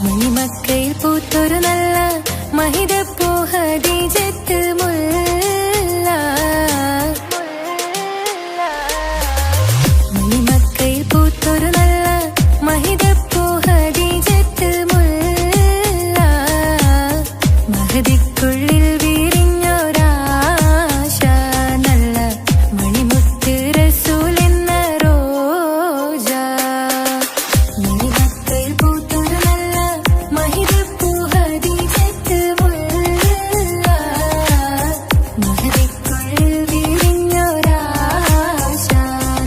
മണിമക്കയിൽ പൂത്തൊരു നല്ല മഹിതപ്പൂ ഹദീജത്ത് മുല്ല. മണിമക്കയിൽ പൂത്തൊരു നല്ല മഹിതപ്പൂ ഹദീജത്ത് മുല്ല. മഹദിക്കുള്ളിൽ വിരിഞ്ഞൊരാശ നല്ല മണിമുത്ത് റസൂൽ എന്ന റോജ. മണിമക്കയിൽ പൂത്തൊരു നല്ല മഹിതപ്പൂ ഹദീജത്ത് മുല്ല. മഹദിക്കുള്ളിൽ വിരിഞ്ഞൊരാശ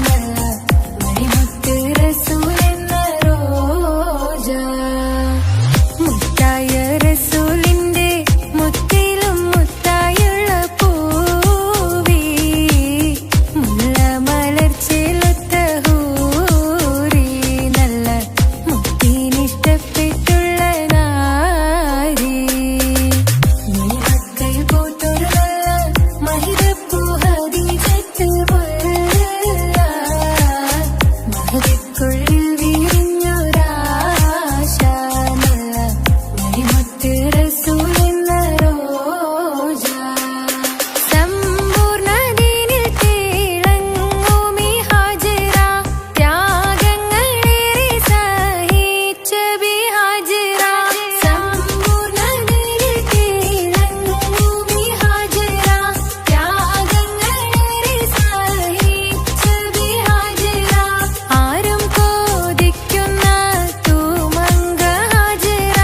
നല്ല മണിമുത്ത് റസൂൽ എന്ന റോജ. മുത്തായ റസൂലിന്റെ മുത്തിലും മുത്തായുള്ള പൂവി മുല്ല മലർച്ചെലുത്ത ഹൂറി നല്ല മുത്തിനിഷ്ടപ്പെട്ടുള്ള നാരി. മണിമക്കയിൽ പൂത്തൊരു നല്ല മഹിതപ്പൂ ഹദീജത്ത് മുല്ല. മഹദിക്കുള്ളിൽ വിരിഞ്ഞൊരാശ നല്ല മണിമുത്ത് റസൂൽ എന്ന റോജ. സമ്പൂർണ്ണ ദീനിൽ തിളങ്ങുമീ ഹാജിറ. ത്യാഗങ്ങളേറെ സഹിച്ച ബി ഹാജിറ. സമ്പൂർണ്ണ ദീനിൽ തിളങ്ങുമീ ഹാജിറ. ത്യാഗങ്ങളേറെ സഹിച്ച ബി ഹാജിറ. ആരും കൊതിക്കുന്ന തൂമങ്ക ഹാജിറ.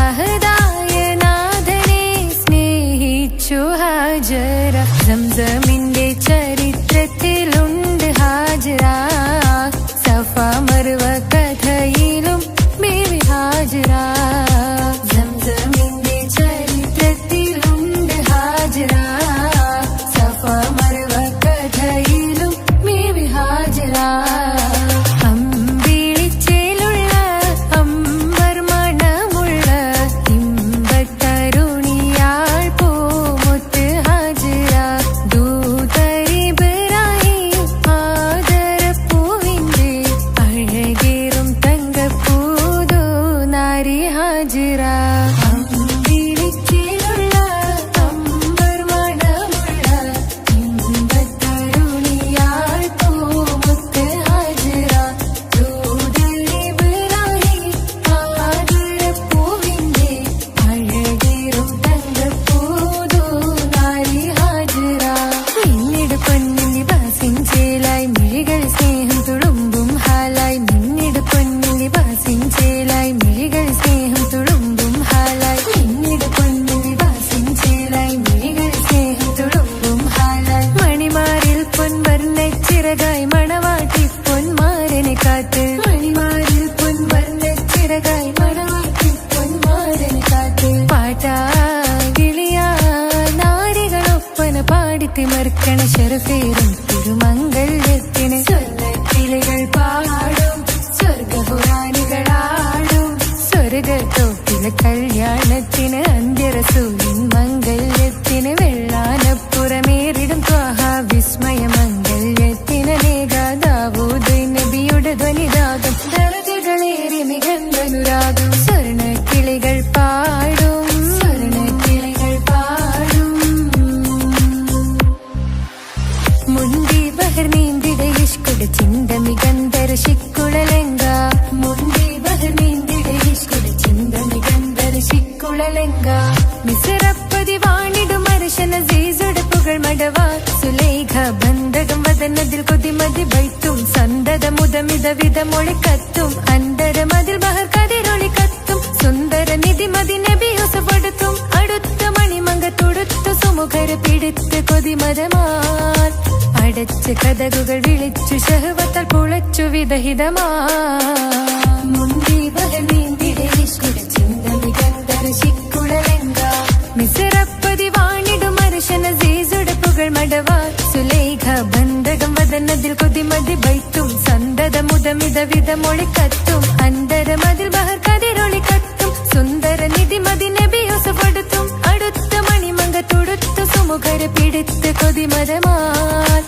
അഹദായ നാഥനെ സ്നേഹിച്ചു ഹാജറ. സംസമിന്റെ ചരിത്രത്തിലുണ്ട് ഹാജറ. സഫ മർവ കഥയിലും ബീവി ഹാജറ. സംസമിന്റെ ചരിത്രത്തിലുണ്ട് ഹാജറ. സഫ മർവ കഥയിലും ബീവി ഹാജറ. അമ്പിളിച്ചേലുള്ള അമ്പർ മണമുള്ള ഇമ്പത്തരുണിയാൾ പൂമുത്ത് ഹാജിറ. ദൂതരിബ്രാഹിം ആദരപ്പൂവിന്റെ അഴകേറും തങ്കപ്പൂതോ നാരി ഹാജിറ. അമ്പിളിച്ചേലുള്ള അമ്പർ മണമുള്ള ഇമ്പത്തരുണിയാൾ പൂമുത്ത് ഹാജിറ. ദൂതരിബ്രാഹിം ആദരപ്പൂവിന്റെ അഴകേറും തങ്കപ്പൂതോ നാരി ഹാജിറ. മിന്നിട് പൊന്നിൻ ലിബാസിൻ ചേലായി മിഴികൾ സ്നേഹം തുളുമ്പും ഹാലായി. മിന്നിട് പൊന്നിൻ ലിബാസിൻ ചേലായി മിഴികൾ സ്നേഹം തുളുമ്പും ഹാലായി. മിന്നിട് പൊന്നിൻ ലിബാസിൻ ചേലായി മിഴികൾ സ്നേഹം തുളുമ്പും ഹാലായി. മണിമാരിൽ പൊൻവർണ്ണച്ചിറകായി മണവാട്ടി പൊന്മാരനെ കാത്ത്. മണിമാരിൽ പൊൻവർണ്ണച്ചിറകായി മണവാട്ടി പൊന്മാരനെ കാത്ത്. പാട്ടായി വിളിയാ നാരികളൊപ്പന പാടിത്തിമർക്കണ ശരഫേറും തിരുമംഗല്യത്തിന്. സ്വർണ്ണക്കിളികൾ പാടും സ്വർഗപുരാണികളാടും സ്വർഗത്തോപ്പിലെ കല്യാണത്തിന്. അന്ത്യറസൂലിൻ മംഗല്യത്തിന്. വെള്ളാനപ്പുറമേറിടും ത്വാഹ വിസ്മയ മംഗല്യത്തിന്. ദാവൂദ് നബിയുടെ ധ്വനിരാഗം ദർജകളേറി മികന്ധനുരാഗം. സ്വർണ്ണക്കിളികൾ പാടും സ്വർണ്ണക്കിളികൾ പാടും. മുണ്ടി ബഹർ നീന്തിട ഇഷ്കുട ചിന്ത മികന്ധര ശിക്കുളലങ്ക. മുണ്ടി ബഹർ നീന്തിട ഇഷ്കുട ചിന്ത മികന്ധര ശിക്കുളലങ്ക. മിസറപ്പതി വാണിടും അർശന സീസുട പുകൾ മടവാ. സുലൈഖ ബന്ധകം വദനതിൽ കൊതിമതി ബൈത്തും. സന്തത മുതമിത വിധമൊളി കത്തും. അന്തരമതിൽ ബഹർ കതിരൊളി കത്തും. സുന്ദര നിധിമതി നബി യൂസഫെടുത്തും. അടുത്ത മണിമങ്ക തൊടുത്തു സുമുഖര പിടിത്ത് കൊതിമതമാൽ. അടച്ച് കഥകുകൾ വിളിച്ചു ഷഹ്വത്താൽ പുളച്ചു വിദഹിതമാ. മുണ്ടി ബഹർ നീന്തിട ഇഷ്കുട ചിന്ത മികന്ധര ശിക്കുളലങ്ക. മിസറപ്പതി വാണിടും അർശന സീസുട പുകൾ മടവാ. സുലൈഖ ബന്ധകം വദനതിൽ കൊതിമതി ബൈത്തും. സന്തത മുതമിത വിധമൊളി കത്തും. അന്തരമതിൽ ബഹർ കതിരൊളി കത്തും. സുന്ദര നിധിമതി നബി യൂസഫെടുത്തും. അടുത്ത മണിമങ്ക തൊടുത്തു സുമുഖര പിടിത്ത് കൊതിമതമാൽ.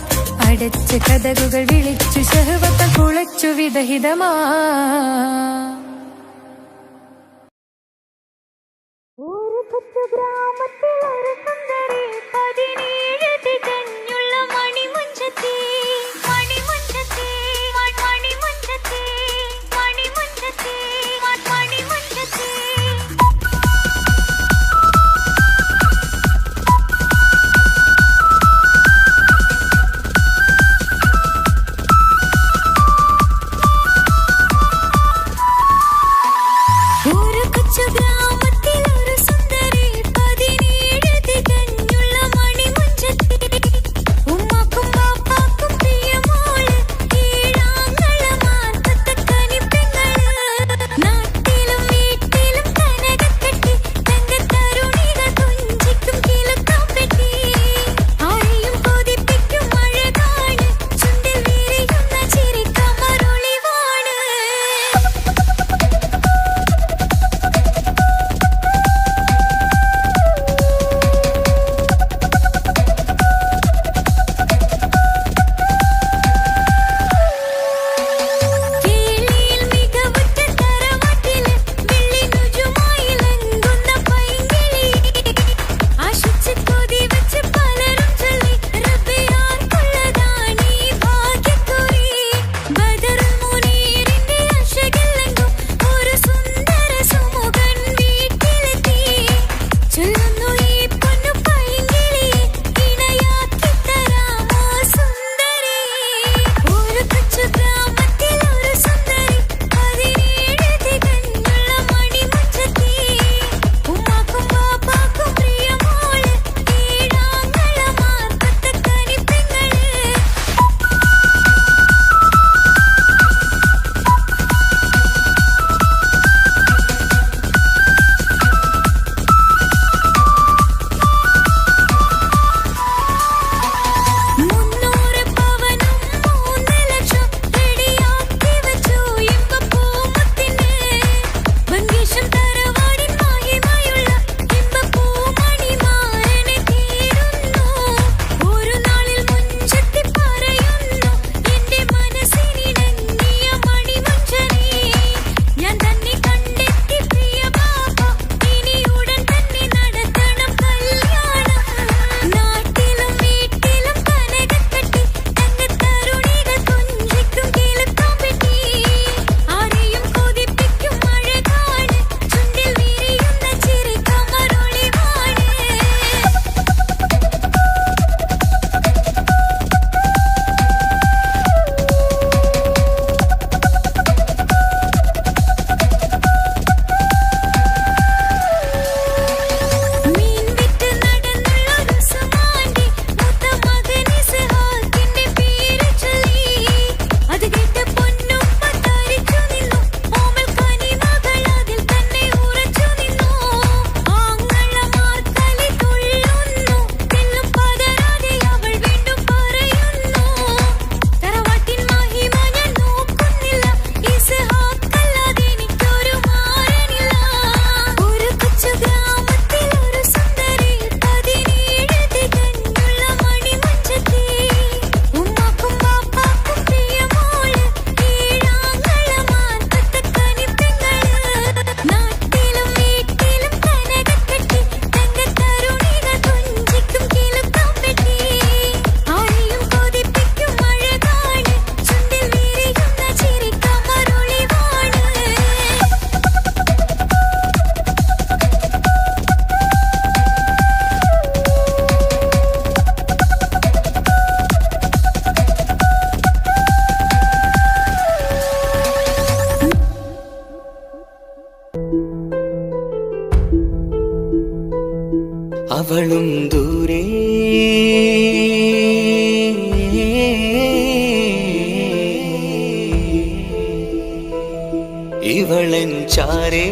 അടച്ച് കഥകുകൾ വിളിച്ചു ഷഹ്വത്താൽ കുളച്ചു വിദഹിതമാ. ഗ്രാമത്തിലൊരു സുന്ദരി 17 തികഞ്ഞുള്ള മണിമുഞ്ചത്തി മണിമുഞ്ചത്തി മണിമുഞ്ചത്തി മണിമുഞ്ചത്തി മണിമുഞ്ചത്തി ഒരു കൊച്ചു ഗ്രാമത്തിലൊരു സുന്ദരി 17 തികഞ്ഞുള്ള മണിമുഞ്ചത്തി ഉമ്മാക്കും ബാപ്പാക്കും പ്രിയമോള് കീഴാങ്ങളമാർക്കത്തെ കനിപ്പെങ്ങള് നാട്ടിലും വീട്ടിലും കനകക്കെട്ടി തങ്കത്തരുണികൾ തുഞ്ചിക്കും കിലുക്കം പെട്ടി ആരെയും കൊതിപ്പിക്കും അഴകാണ് ചുണ്ടിൽ വിരിയുന്ന ചിരിക്കമറൊളിവാണ് കേളിയിൽ മികവുറ്റ തറവാട്ടില് വെള്ളിനുജുമായിലെങ്കുന്ന പൈങ്കിളി ആശിച്ച് കൊതി വെച്ച് പലരും ചൊല്ലി റബ്ബിയാർക്കുള്ളതാണീ ഭാഗ്യക്കുറി ബദറുൽ മുനീറിന്റെ അശകിലെങ്കും ഒരു സുന്ദര സുമുഖൻ വീട്ടിലെത്തി ചൊല്ലുന്നു ഈ പൊന്നു പൈങ്കിളിയെ ഇണയാക്കി തരാമോ സുന്ദരി ഒരു കൊച്ചു ഗ്രാമത്തിലൊരു സുന്ദരി 17 തികഞ്ഞുള്ള മണിമുഞ്ചത്തി ഉമ്മാക്കും ബാപ്പാക്കും പ്രിയമോള് കീഴാങ്ങളമാർക്കത്തെ കനിപ്പെങ്ങള് മുന്നൂറ് പവനും 3 ലക്ഷം റെഡിയാക്കി വെച്ചു ഇമ്പപ്പൂമുത്തിന് മങ്കേശം തറവാടിൻ മഹിമയുള്ള ഇമ്പപ്പൂമണിമാരനെ തീരുന്നു ഒരു നാളിൽ മുഞ്ചത്തി പറയുന്നു എന്റെ മനസ്സിനിണങ്ങിയ മണിമുഞ്ചനെ ഞാൻ തന്നെ കണ്ടെത്തി പ്രിയ ബാബ ഇനി ഉടൻ തന്നെ നടത്തണം കല്യാണം നാട്ടിലും വീട്ടിലും കനകക്കെട്ടി തങ്കത്തരുണികൾ തുഞ്ചിക്കും കിലുക്കം പെട്ടി ആരെയും കൊതിപ്പിക്കും അഴകാണ് ചുണ്ടിൽ വിരിയുന്ന ചിരിക്കമറൊളിവാണ് മീൻ വിറ്റ് നടന്നുള്ളൊരു സുമാന്റെ മൂത്ത മകൻ ഇസ്ഹാക്കിന്റെ പേര് ചൊല്ലി അത് കേട്ട് പൊന്നുമ്മ തരിച്ചു നിന്നു ഓമൽ കനിമകൾ അതിൽ തന്നെ ഉറച്ചു നിന്നു ആങ്ങളമാർ കലി തുള്ളുന്നു തെല്ലും പതരാതെ അവൾ വീണ്ടും പറയുന്നു തറവാട്ടിൻ മഹിമ ഞാൻ നോക്കുന്നില്ല ഇസ്ഹാക്കല്ലാതെ എനിക്കൊരു മാരനില്ല ഒരു കൊച്ചു ഗ്രാമത്തിലൊരു സുന്ദരി 17 തികഞ്ഞുള്ള മണിമുഞ്ചത്തി ഉമ്മാക്കും ബാപ്പാക്കും പ്രിയമോള് കീഴാങ്ങളമാർക്കത്തെ കനിപ്പെങ്ങള് നാട്ടിലും വീട്ടിലും കനകക്കെട്ടി തങ്കത്തരുണികൾ തുഞ്ചിക്കും കിലുക്കം പെട്ടി ആരെയും കൊതിപ്പിക്കും അഴകാണ് ചുണ്ടിൽ വിരിയുന്ന ചിരിക്കമറൊളിവാണ് അവളും ദൂരെ ഇവളൻ ചാരേ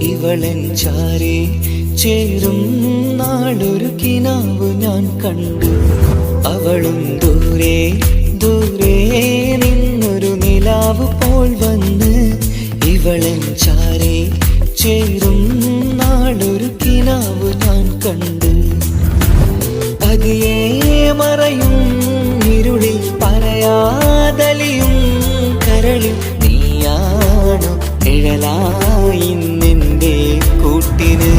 ഇവളൻ ചാരേ ചേരും നാളൊരു കിനാവ് ഞാൻ കണ്ടു. അവളും ദൂരെ ദൂരെ നിലാവ് പോൽ വന്ന് ഇവളൻ ചാരേ ചേരും നാളൊരു കിനാവ് ഞാൻ കണ്ട്. പതിയെ മറയും ഇരുളിൽ പറയാതലിയും കരളിൽ നീയാണു നിഴലായി നിന്റെ കൂട്ടിന്.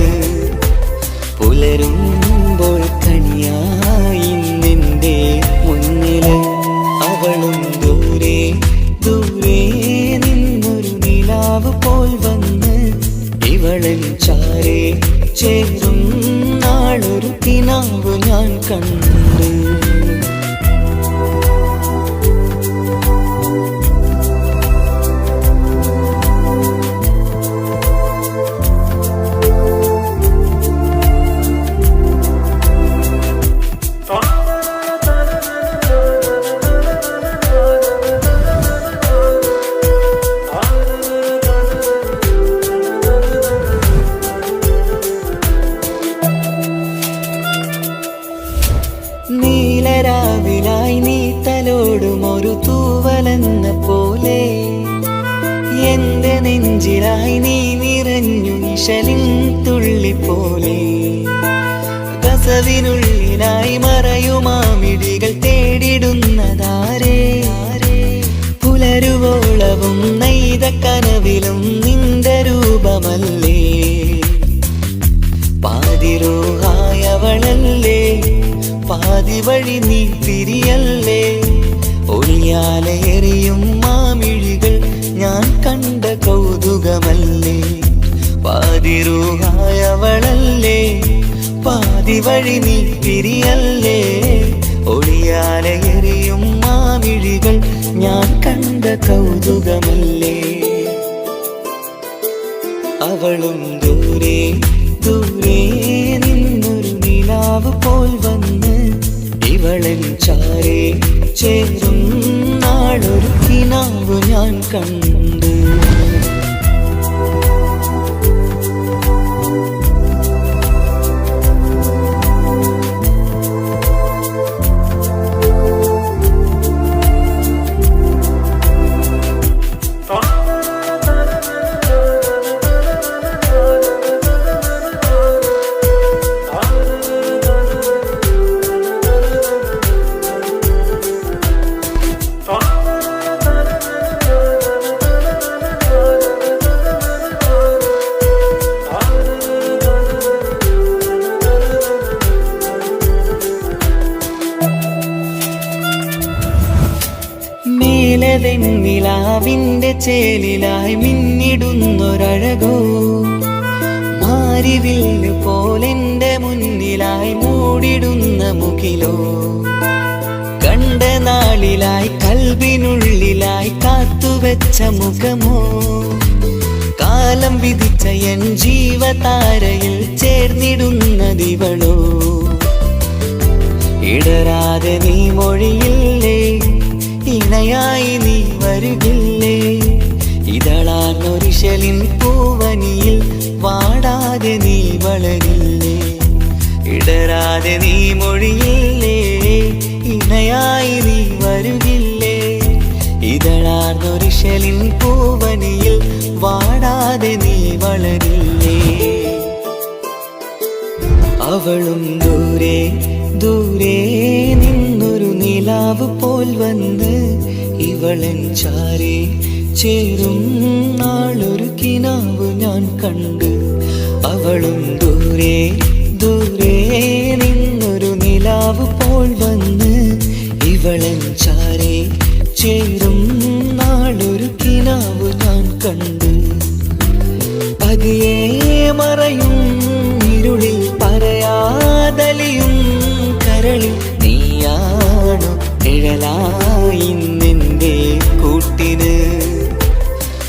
പുലരുമ്പോൾ കണിയായി നിന്റെ മുന്നില്. അവളും ദൂരെ ദൂരെ നിന്നൊരു നിലാവ് പോൽ വന്ന് ഇവളൻ ചാരേ ചേരും നാളൊരു കിനാവ് ഞാൻ കണ്ട്. നീലരാവിലായി നീ തലോടും ഒരു തൂവലെന്ന പോലെ എന്റെ നെഞ്ചിലായി നീ നിറഞ്ഞു നിശലിൻ തുള്ളി പോലെ. കസവിനുള്ളിലായി മറയുമാമിടികൾ തേടിടുന്നതാരേ. പുലരുവോളവും നെയ്ത കനവിലും നിന്റെ രൂപമല്ലേ. പാതിരോഹായവളല്ലേ പാതി വഴി നീ തിരിയല്ലേ. ഒളിയാലേറിയും മാമിഴികൾ ഞാൻ കണ്ട കൗതുകമല്ലേ. പാതിരൂഹായവളല്ലേ പാതി വഴി നീ തിരിയല്ലേ. ഒളിയാലേറിയും മാമിഴികൾ ഞാൻ കണ്ട കൗതുകമല്ലേ. അവളും ദൂരെ ദൂരെ നിന്നൊരു നിലാവ് പോൽ വന്ന് ഇവളൻ ചാരേ ചേരും നാളൊരു കിനാവ് ഞാൻ കണ്ട്. നിലാവിന്റെ ചേലിലായി മിന്നിടുന്നൊരഴകോ. മാരിവില്ല് പോലെന്റെ മുന്നിലായി മൂടിടുന്ന മുകിലോ. കണ്ട നാളിലായി കൽബിനുള്ളിലായി കാത്തുവെച്ച മുഖമോ. കാലം വിധിച്ച എൻ ജീവതാരയിൽ ചേർന്നിടുന്നതിവളോ. ഇടരാതെ നീ മൊഴിയില്ലേ ഇണയായി നീ വരുകില്ലേ. ഇതളാർന്നൊരിശലിൻ പൂവനിയിൽ വാടാതെ നീ വളരില്ലേ. ഇടരാതെ നീ മൊഴിയില്ലേ ഇണയായി നീ വരുകില്ലേ. ഇതളാർന്നൊരിശലിൻ പൂവനിയിൽ വാടാതെ നീ വളരില്ലേ. അവളും ദൂരെ ദൂരെ നിന്നൊരു നിലാവ് പോൽ വന്ന് ഇവളൻ ചാരേ ചേരും നാളൊരു കിനാവ് ഞാൻ കണ്ട്. അവളും ദൂരെ ദൂരെ നിന്നൊരു നിലാവ് പോൽ വന്ന് ഇവളൻ ചാരേ ചേരും നാളൊരു കിനാവ് ഞാൻ കണ്ട്. പതിയെ മറയും ഇരുളിൽ പറയാതലിയും കരളിൽ നീയാണു നിഴലായി നിന്റെ കൂട്ടിന്.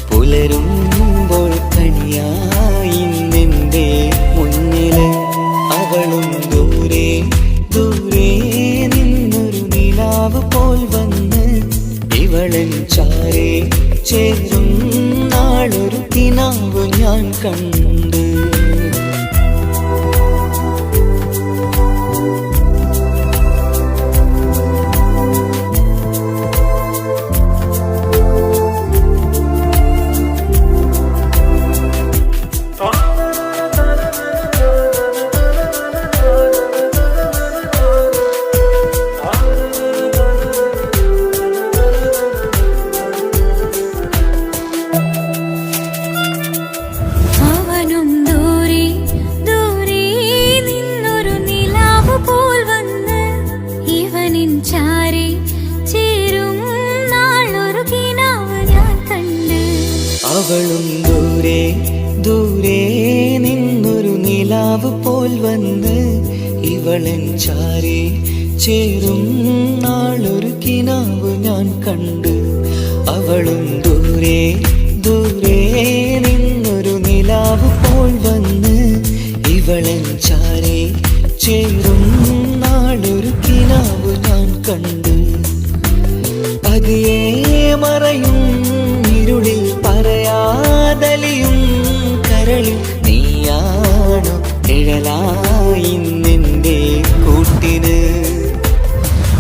പുലരുമ്പോൾ കണിയായി നിന്റെ മുന്നില്. അവളും ദൂരെ ദൂരെ നിന്നൊരു നിലാവ് പോൽ വന്ന് ഇവളൻ ചാരേ ചേരും നാളൊരു കിനാവ് ഞാൻ കണ്ട്. അവളും ദൂരെ ദൂരെ നിന്നൊരു നിലാവ് പോൽ വന്ന് ഇവളൻ ചാരി ചേരും നാളൊരു കിനാവ് ഞാൻ കണ്ട്. അവളും ദൂരെ ദൂരെ നിന്നൊരു നിലാവ് പോൽ വന്ന് ഇവളൻ ചാരി ചേരും നാളൊരു കിനാവ് ഞാൻ കണ്ട്. പതിയെ മറയും ഇരുളിൽ പറയാതലിയും കരളിൽ നീയാണോ നിഴലായി നിന്റെ കൂട്ടിന്.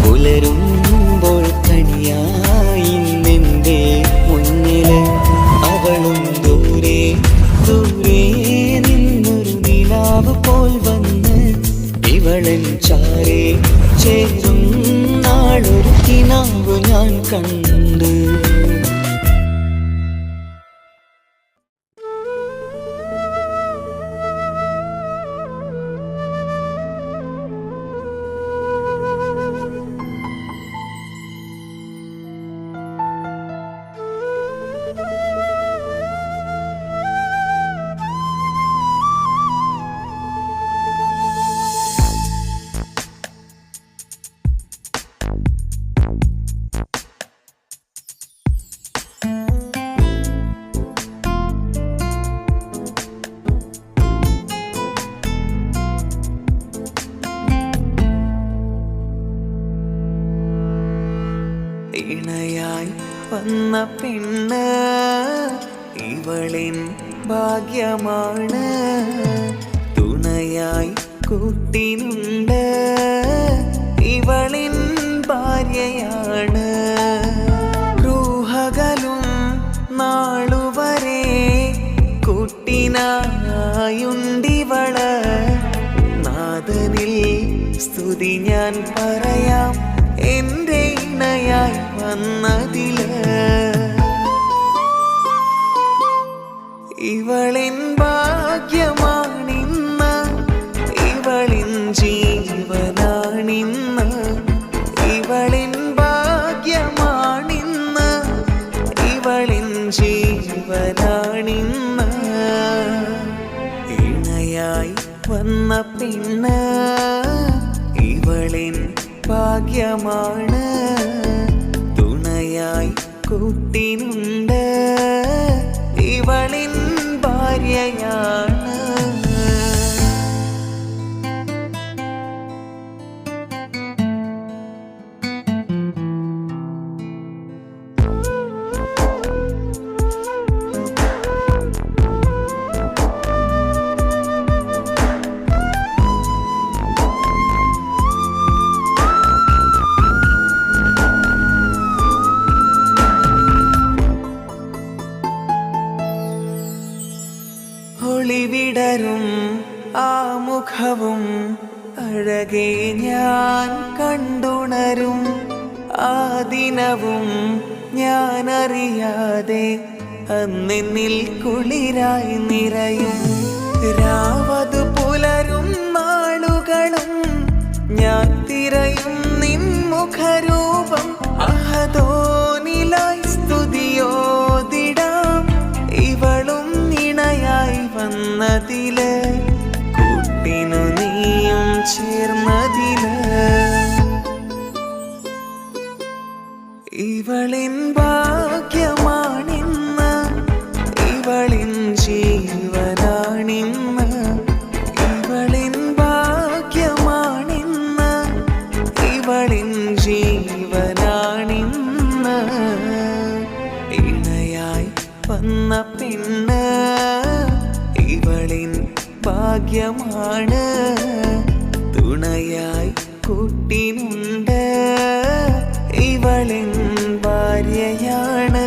പുലരുമ്പോൾ കണിയായി നിന്റെ മുന്നില്. അവളും ദൂരെ ദൂരെ നിന്നൊരു നിലാവ് പോൽ വന്ന് ഇവളൻ ചാരേ ചേരും നാളൊരു കിനാവ് ഞാൻ കണ്ട്. ഇണയായി വന്ന പെണ്ണ് ഇവളിൻ ഭാഗ്യമാണ്. തുണയായി കൂട്ടിനുണ്ട് ഇവളിൻ ഭാര്യയാണ്. റൂഹകലും നാളുവരെ കൂട്ടിനായുണ്ടിവള്. നാഥനിൽ സ്തുതി ഞാൻ പറയാം എന്റെ ഇണയായി വന്നതില്. ഇവളിൻ ഭാഗ്യമാണിന്ന് ഇവളിൻ ജീവനാണിന്ന്. ഇവളിൻ ഭാഗ്യമാണിന്ന് ഇവളിൻ ജീവനാണിന്ന്. ഇണയായി വന്ന പെണ്ണ് ഇവളിൻ ഭാഗ്യമാണ്. തുണയായി കൂട്ടിനുണ്ട് ഇവളിൻ ഭാര്യയാണ്. ഒളിവിടരും ആ മുഖവും അഴകെ ഞാൻ കണ്ടുണരും. ആ ദിനവും ഞാനറിയാതെ അന്നെന്നിൽ കുളിരായി നിറയും. രാവതു പുലരും നാളുകളും ഞാൻ തിരയും നിൻ മുഖരൂപം. അഹദോനിലായി സ്തുതിയോതിടാം ഇവളും ഇണയായി വന്നതില്. കൂട്ടിനു നീയും ചേർന്നതില്. ഇവളിൻ ഭാഗ്യമാണിന്ന് ഇവളിൻ ജീവനാണിന്ന്. ഇവളിൻ ഭാഗ്യമാണിന്ന് ഇവളിൻ ജീവനാണിന്ന്. ഇണയായി വന്ന പെണ്ണ് ഇവളിൻ ഭാഗ്യമാണ്. തുണയായി കൂട്ടിനുണ്ട് ഇവളിൻ ഭാര്യയാണ്.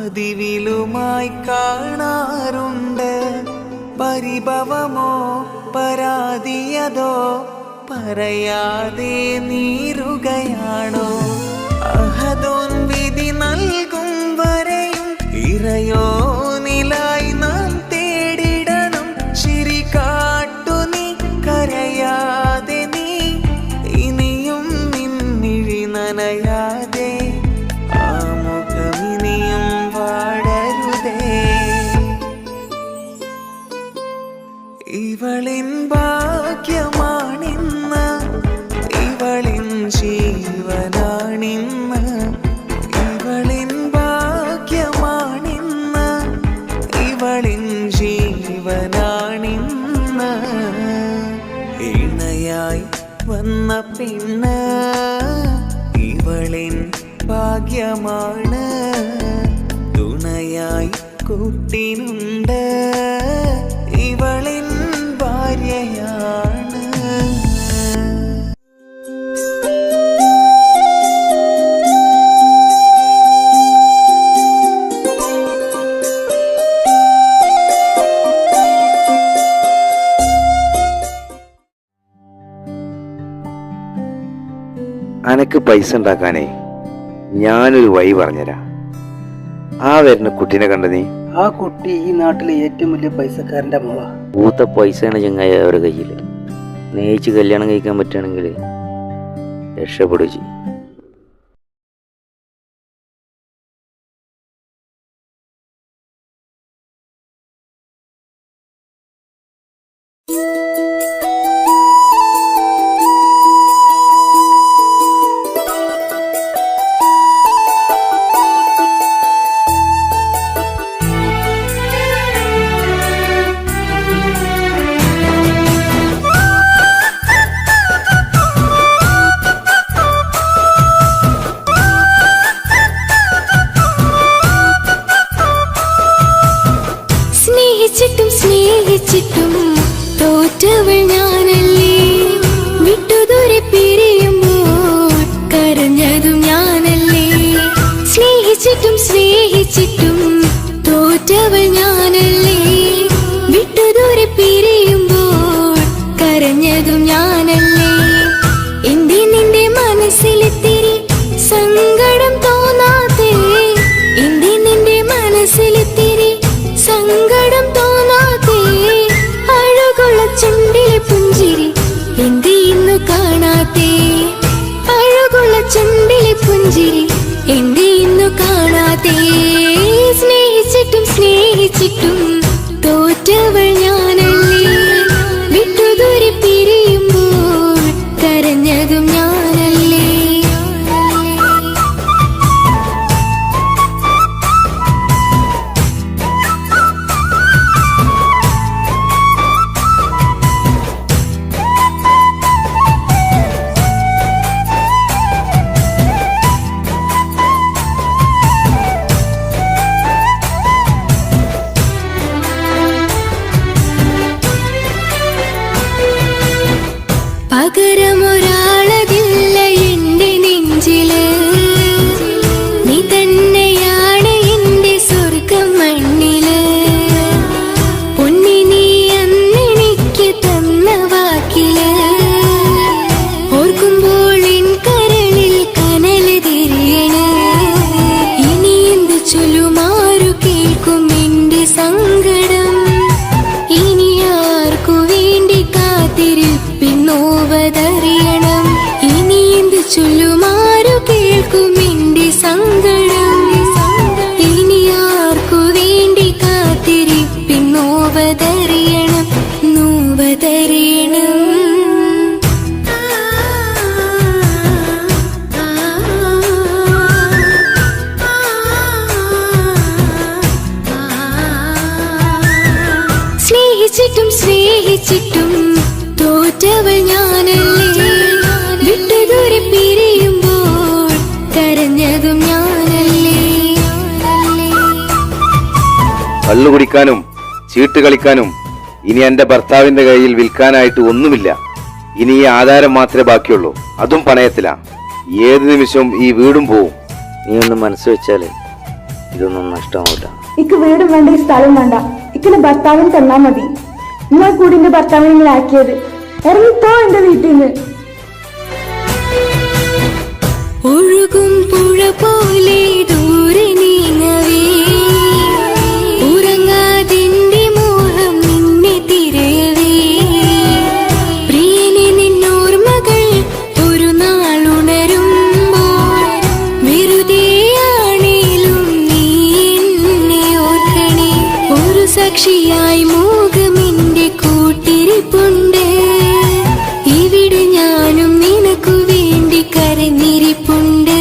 പതിവിലുമായി കാണാറുണ്ട്. പരിഭവമോ പരാതിയതോ പറയാതെ നീറുകയാണോ? അഹദോൻ വിധി നൽകും വരെയും ഇറയോനിലായി നാം തേടിടണം. ചിരി കാട്ടു നീ കരയാതെ, നീ ഇനിയും നിന്നിഴി നനയാതെ, ആ മുഖമിനിയും വാടരുതേ. ഇവളിൻ ഭാഗ്യമാണിന്ന്, ഇവളിൻ ജീവനാണിന്ന്. ഇവളിൻ ഭാഗ്യമാണിന്ന്, ഇവളിൻ ജീവനാണിന്ന്. ഇണയായി വന്ന പെണ്ണ് ഇവളിൻ ഭാഗ്യമാണ്. തുണയായി കൂട്ടിനുണ്ട് ഇവളിൻ ഭാര്യയാണ്. അനക്ക് പൈസ ഉണ്ടാക്കാനേ ഞാനൊരു വഴി പറഞ്ഞുതരാം. ആ വരുന്ന കുട്ടീനെ കണ്ട നീ? ആ കുട്ടി ഈ നാട്ടിലെ ഏറ്റവും വലിയ പൈസക്കാരന്റെ മോളാ. പൂത്ത പൈസയാണ് ചങ്ങായി അവരുടെ കയ്യിൽ. സ്നേഹിച്ച് കല്യാണം കഴിക്കാൻ പറ്റുകയാണെങ്കിൽ രക്ഷപ്പെടുക ചെയ്യും. സ്നേഹിച്ചിട്ടും തോറ്റവൾ ഞാനല്ലേ. വിട്ടുദൂരെ പിരിയുമ്പോൾ കരഞ്ഞതും ഞാനല്ലേ. സ്നേഹിച്ചിട്ടും തോറ്റവൾ ഞാനല്ലേ. വിട്ടുദൂരെ പിരിയുമ്പോൾ കരഞ്ഞതും ഞാനല്ലേ. എന്തേ നിന്റെ മനസ്സിലിത്തിരി സങ്കടം തോന്നാതെ? എന്തേ നിന്റെ മനസ്സിലിത്തിരി സങ്കടം തോന്നാതെ? അഴകുള്ള ചുണ്ടിലെ പുഞ്ചിരി എന്തേ ഇന്നു കാണാതെ? അഴകുള്ള ചുണ്ടിലെ പുഞ്ചിരി എന്തേ ഇന്നു കാണാതെ? സ്നേഹിച്ചിട്ടും തോറ്റവൾ ഞാനല്ലേ. വിട്ടുദൂരെ പിരിയുമ്പോൾ കരഞ്ഞതും ഞാനല്ലേ. പകരമൊരാളതില്ല എന്റെ നെഞ്ചില്. നീ തന്നെയാണ് എന്റെ സ്വർഗം മണ്ണില്. പൊന്നി നീ അന്നെനിക്ക് തന്ന വാക്കില് ഓർക്കുമ്പോൾ എൻ കരളിൽ കനല് തിരിയണ്. ഇനി എന്ത് ചൊല്ലുമാരു കേൾക്കും എന്റെ സങ്കടം? ഇനി ആർക്കു വേണ്ടി കാത്തിരിപ്പിന്നോവതറിയണം? ഇനി എന്ത് ചൊല്ലുമാരു കേൾക്കും എന്റെ സങ്കടം? ഇനി ആർക്കു വേണ്ടി കാത്തിരിപ്പിന്നോവതറിയണം? നോവതറിയണം. സ്നേഹിച്ചിട്ടും തോറ്റവൾ ഞാനല്ലേ. വിട്ടുദൂരെ പിരിയുമ്പോൾ കരഞ്ഞതും ഞാനല്ലേ. കള്ളു കുടിക്കാനും ചീട്ട് കളിക്കാനും ഇനി എന്റെ ഭർത്താവിന്റെ കയ്യിൽ വിൽക്കാനായിട്ട് ഒന്നുമില്ല. ഇനി ഈ ആധാരം മാത്രമേ ബാക്കിയുള്ളൂ, അതും പണയത്തിലാ. ഏത് നിമിഷവും ഈ വീടും പോവും. നീ ഒന്ന് മനസ്സ് വെച്ചാല് ഇതൊന്നും നഷ്ടമാവില്ല. ഇക്ക് വീടും വേണ്ട, ഈ സ്ഥലം വേണ്ട, ഇക്കിന്റെ ഭർത്താവിന് തന്നാ മതി. നിങ്ങൾ കൂടി എന്റെ ഭർത്താവിനെ ഇങ്ങനെ ആക്കിയത്. ഇറങ്ങിത്തോ എന്റെ വീട്ടിൽ നിന്ന്. ഒഴുകും പുഴ പോലെ ദൂരെ നീങ്ങവേ, ഉറങ്ങാതിന്റെ മോഹം നിന്നെ തിരയവേ, പ്രിയനെ നിന്നോർമകൾ ഒരു നാൾ ഉണരുമ്പോൾ വെറുതെയാണേലും നീ എന്നെ ഓർക്കണേ. ഒരു സാക്ഷിയായി മോഹമെന്റെ കൂട്ടിരിപ്പുണ്ട്, ഇവിടെ ഞാനും നിനക്കു വേണ്ടി കരഞ്ഞിരിപ്പുണ്ട്.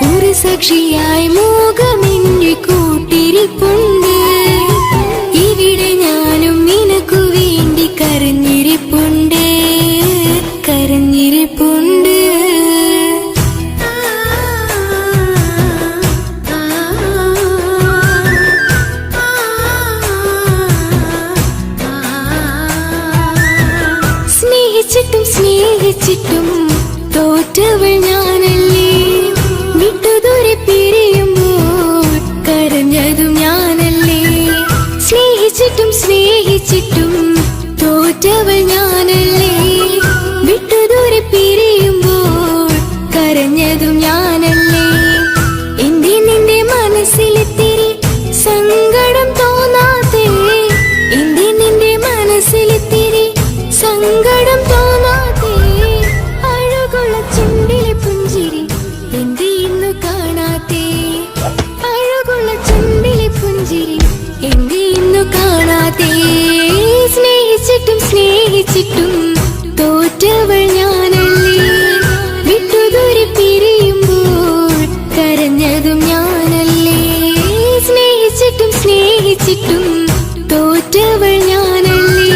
ഒരു സാക്ഷിയായി മോഹമെന്റെ കൂട്ടിരിപ്പുണ്ട്, ഇവിടെ ഞാനും നിനക്കു വേണ്ടി കരഞ്ഞിരിപ്പുണ്ട്, കരഞ്ഞിരിപ്പുണ്ട്. സ്നേഹിച്ചിട്ടും സ്നേഹിച്ചിട്ടും തോറ്റവൾ ഞാനല്ലേ, വിട്ടുദൂരെ പിരിയുമ്പോൾ കരഞ്ഞതും ഞാനല്ലേ. സ്നേഹിച്ചിട്ടും സ്നേഹിച്ചിട്ടും തോറ്റവൾ ഞാനല്ലേ, വിട്ടുദൂരെ പിരിയുമ്പോൾ കരഞ്ഞതും ഞാനല്ലേ. എന്റെ നിന്റെ മനസ്സിലെത്തിരി സങ്കടം തോന്നാതെ, എന്റെ നിന്റെ മനസ്സിലെത്തിരി സങ്കടം തോന്നാതെ, അഴകുള്ള ചുണ്ടിലെ പുഞ്ചിരി എന്റെ ഇന്നു കാണാതെ, അഴകുള്ള ചുണ്ടിലെ പുഞ്ചിരി എന്റെ ഇന്നു കാണാതെ. സ്നേഹിച്ചിട്ടും സ്നേഹിച്ചിട്ടും തോറ്റവൾ ഞാനല്ലേ, വിട്ടുദൂരെ പിരിയുമ്പോൾ കരഞ്ഞതും ഞാനല്ലേ. സ്നേഹിച്ചിട്ടും സ്നേഹിച്ചിട്ടും തോറ്റവൾ ഞാനല്ലേ,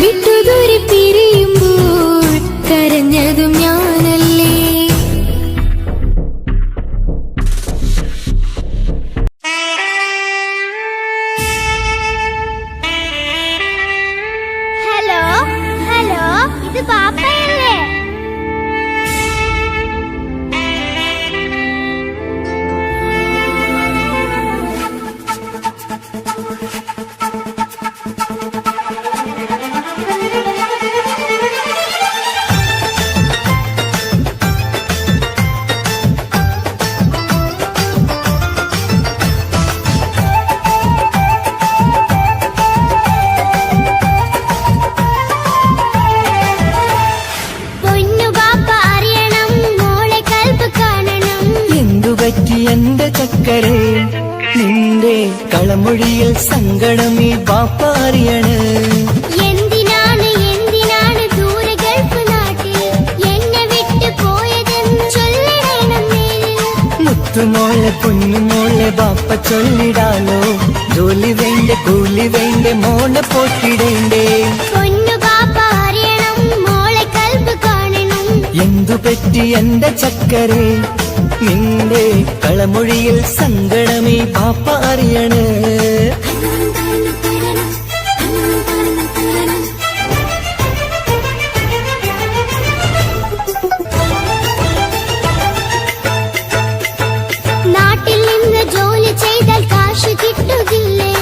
വിട്ടുദൂരെ പിരിയുമ്പോൾ കരഞ്ഞതും ഞാനല്ലേ. ഹലോ ഹലോ, ഇത് പാപ്പയല്ലേ? പൊന്നു പാപ്പ അറിയണം, മോളെ കൽപ്പ് കാണണം. എന്തുപറ്റി എന്റെ ചക്കരെ, നിന്റെ കളമൊഴിയിൽ സങ്കടമീ ബാപ്പ അറിയണ്. എന്തിനാണ് എന്തിനാണ് ദൂരെ ഗൾഫ് നാട്ടിൽ എന്നെ വിട്ടു പോയതെന്ന് ചൊല്ലിടണം നേരിൽ. മുത്തുമോളെ പൊന്നുമോളെ ബാപ്പ ചൊല്ലിടാലോ, ജോലി വേണ്ട കൂലി വേണ്ട മോളെ പോറ്റിടേണ്ടേ. പൊന്നു പാപ്പ അറിയണം, മോളെ കൽപ്പ് കാണണം. എന്തുപറ്റി എന്റെ ചക്കരെ, നിന്റെ കളമൊഴിയിൽ സങ്കടമീ ബാപ്പ അറിയണ്. നാട്ടിൽ നിന്ന് ജോലി ചെയ്താൽ കാശ് കിട്ടുകില്ലേ?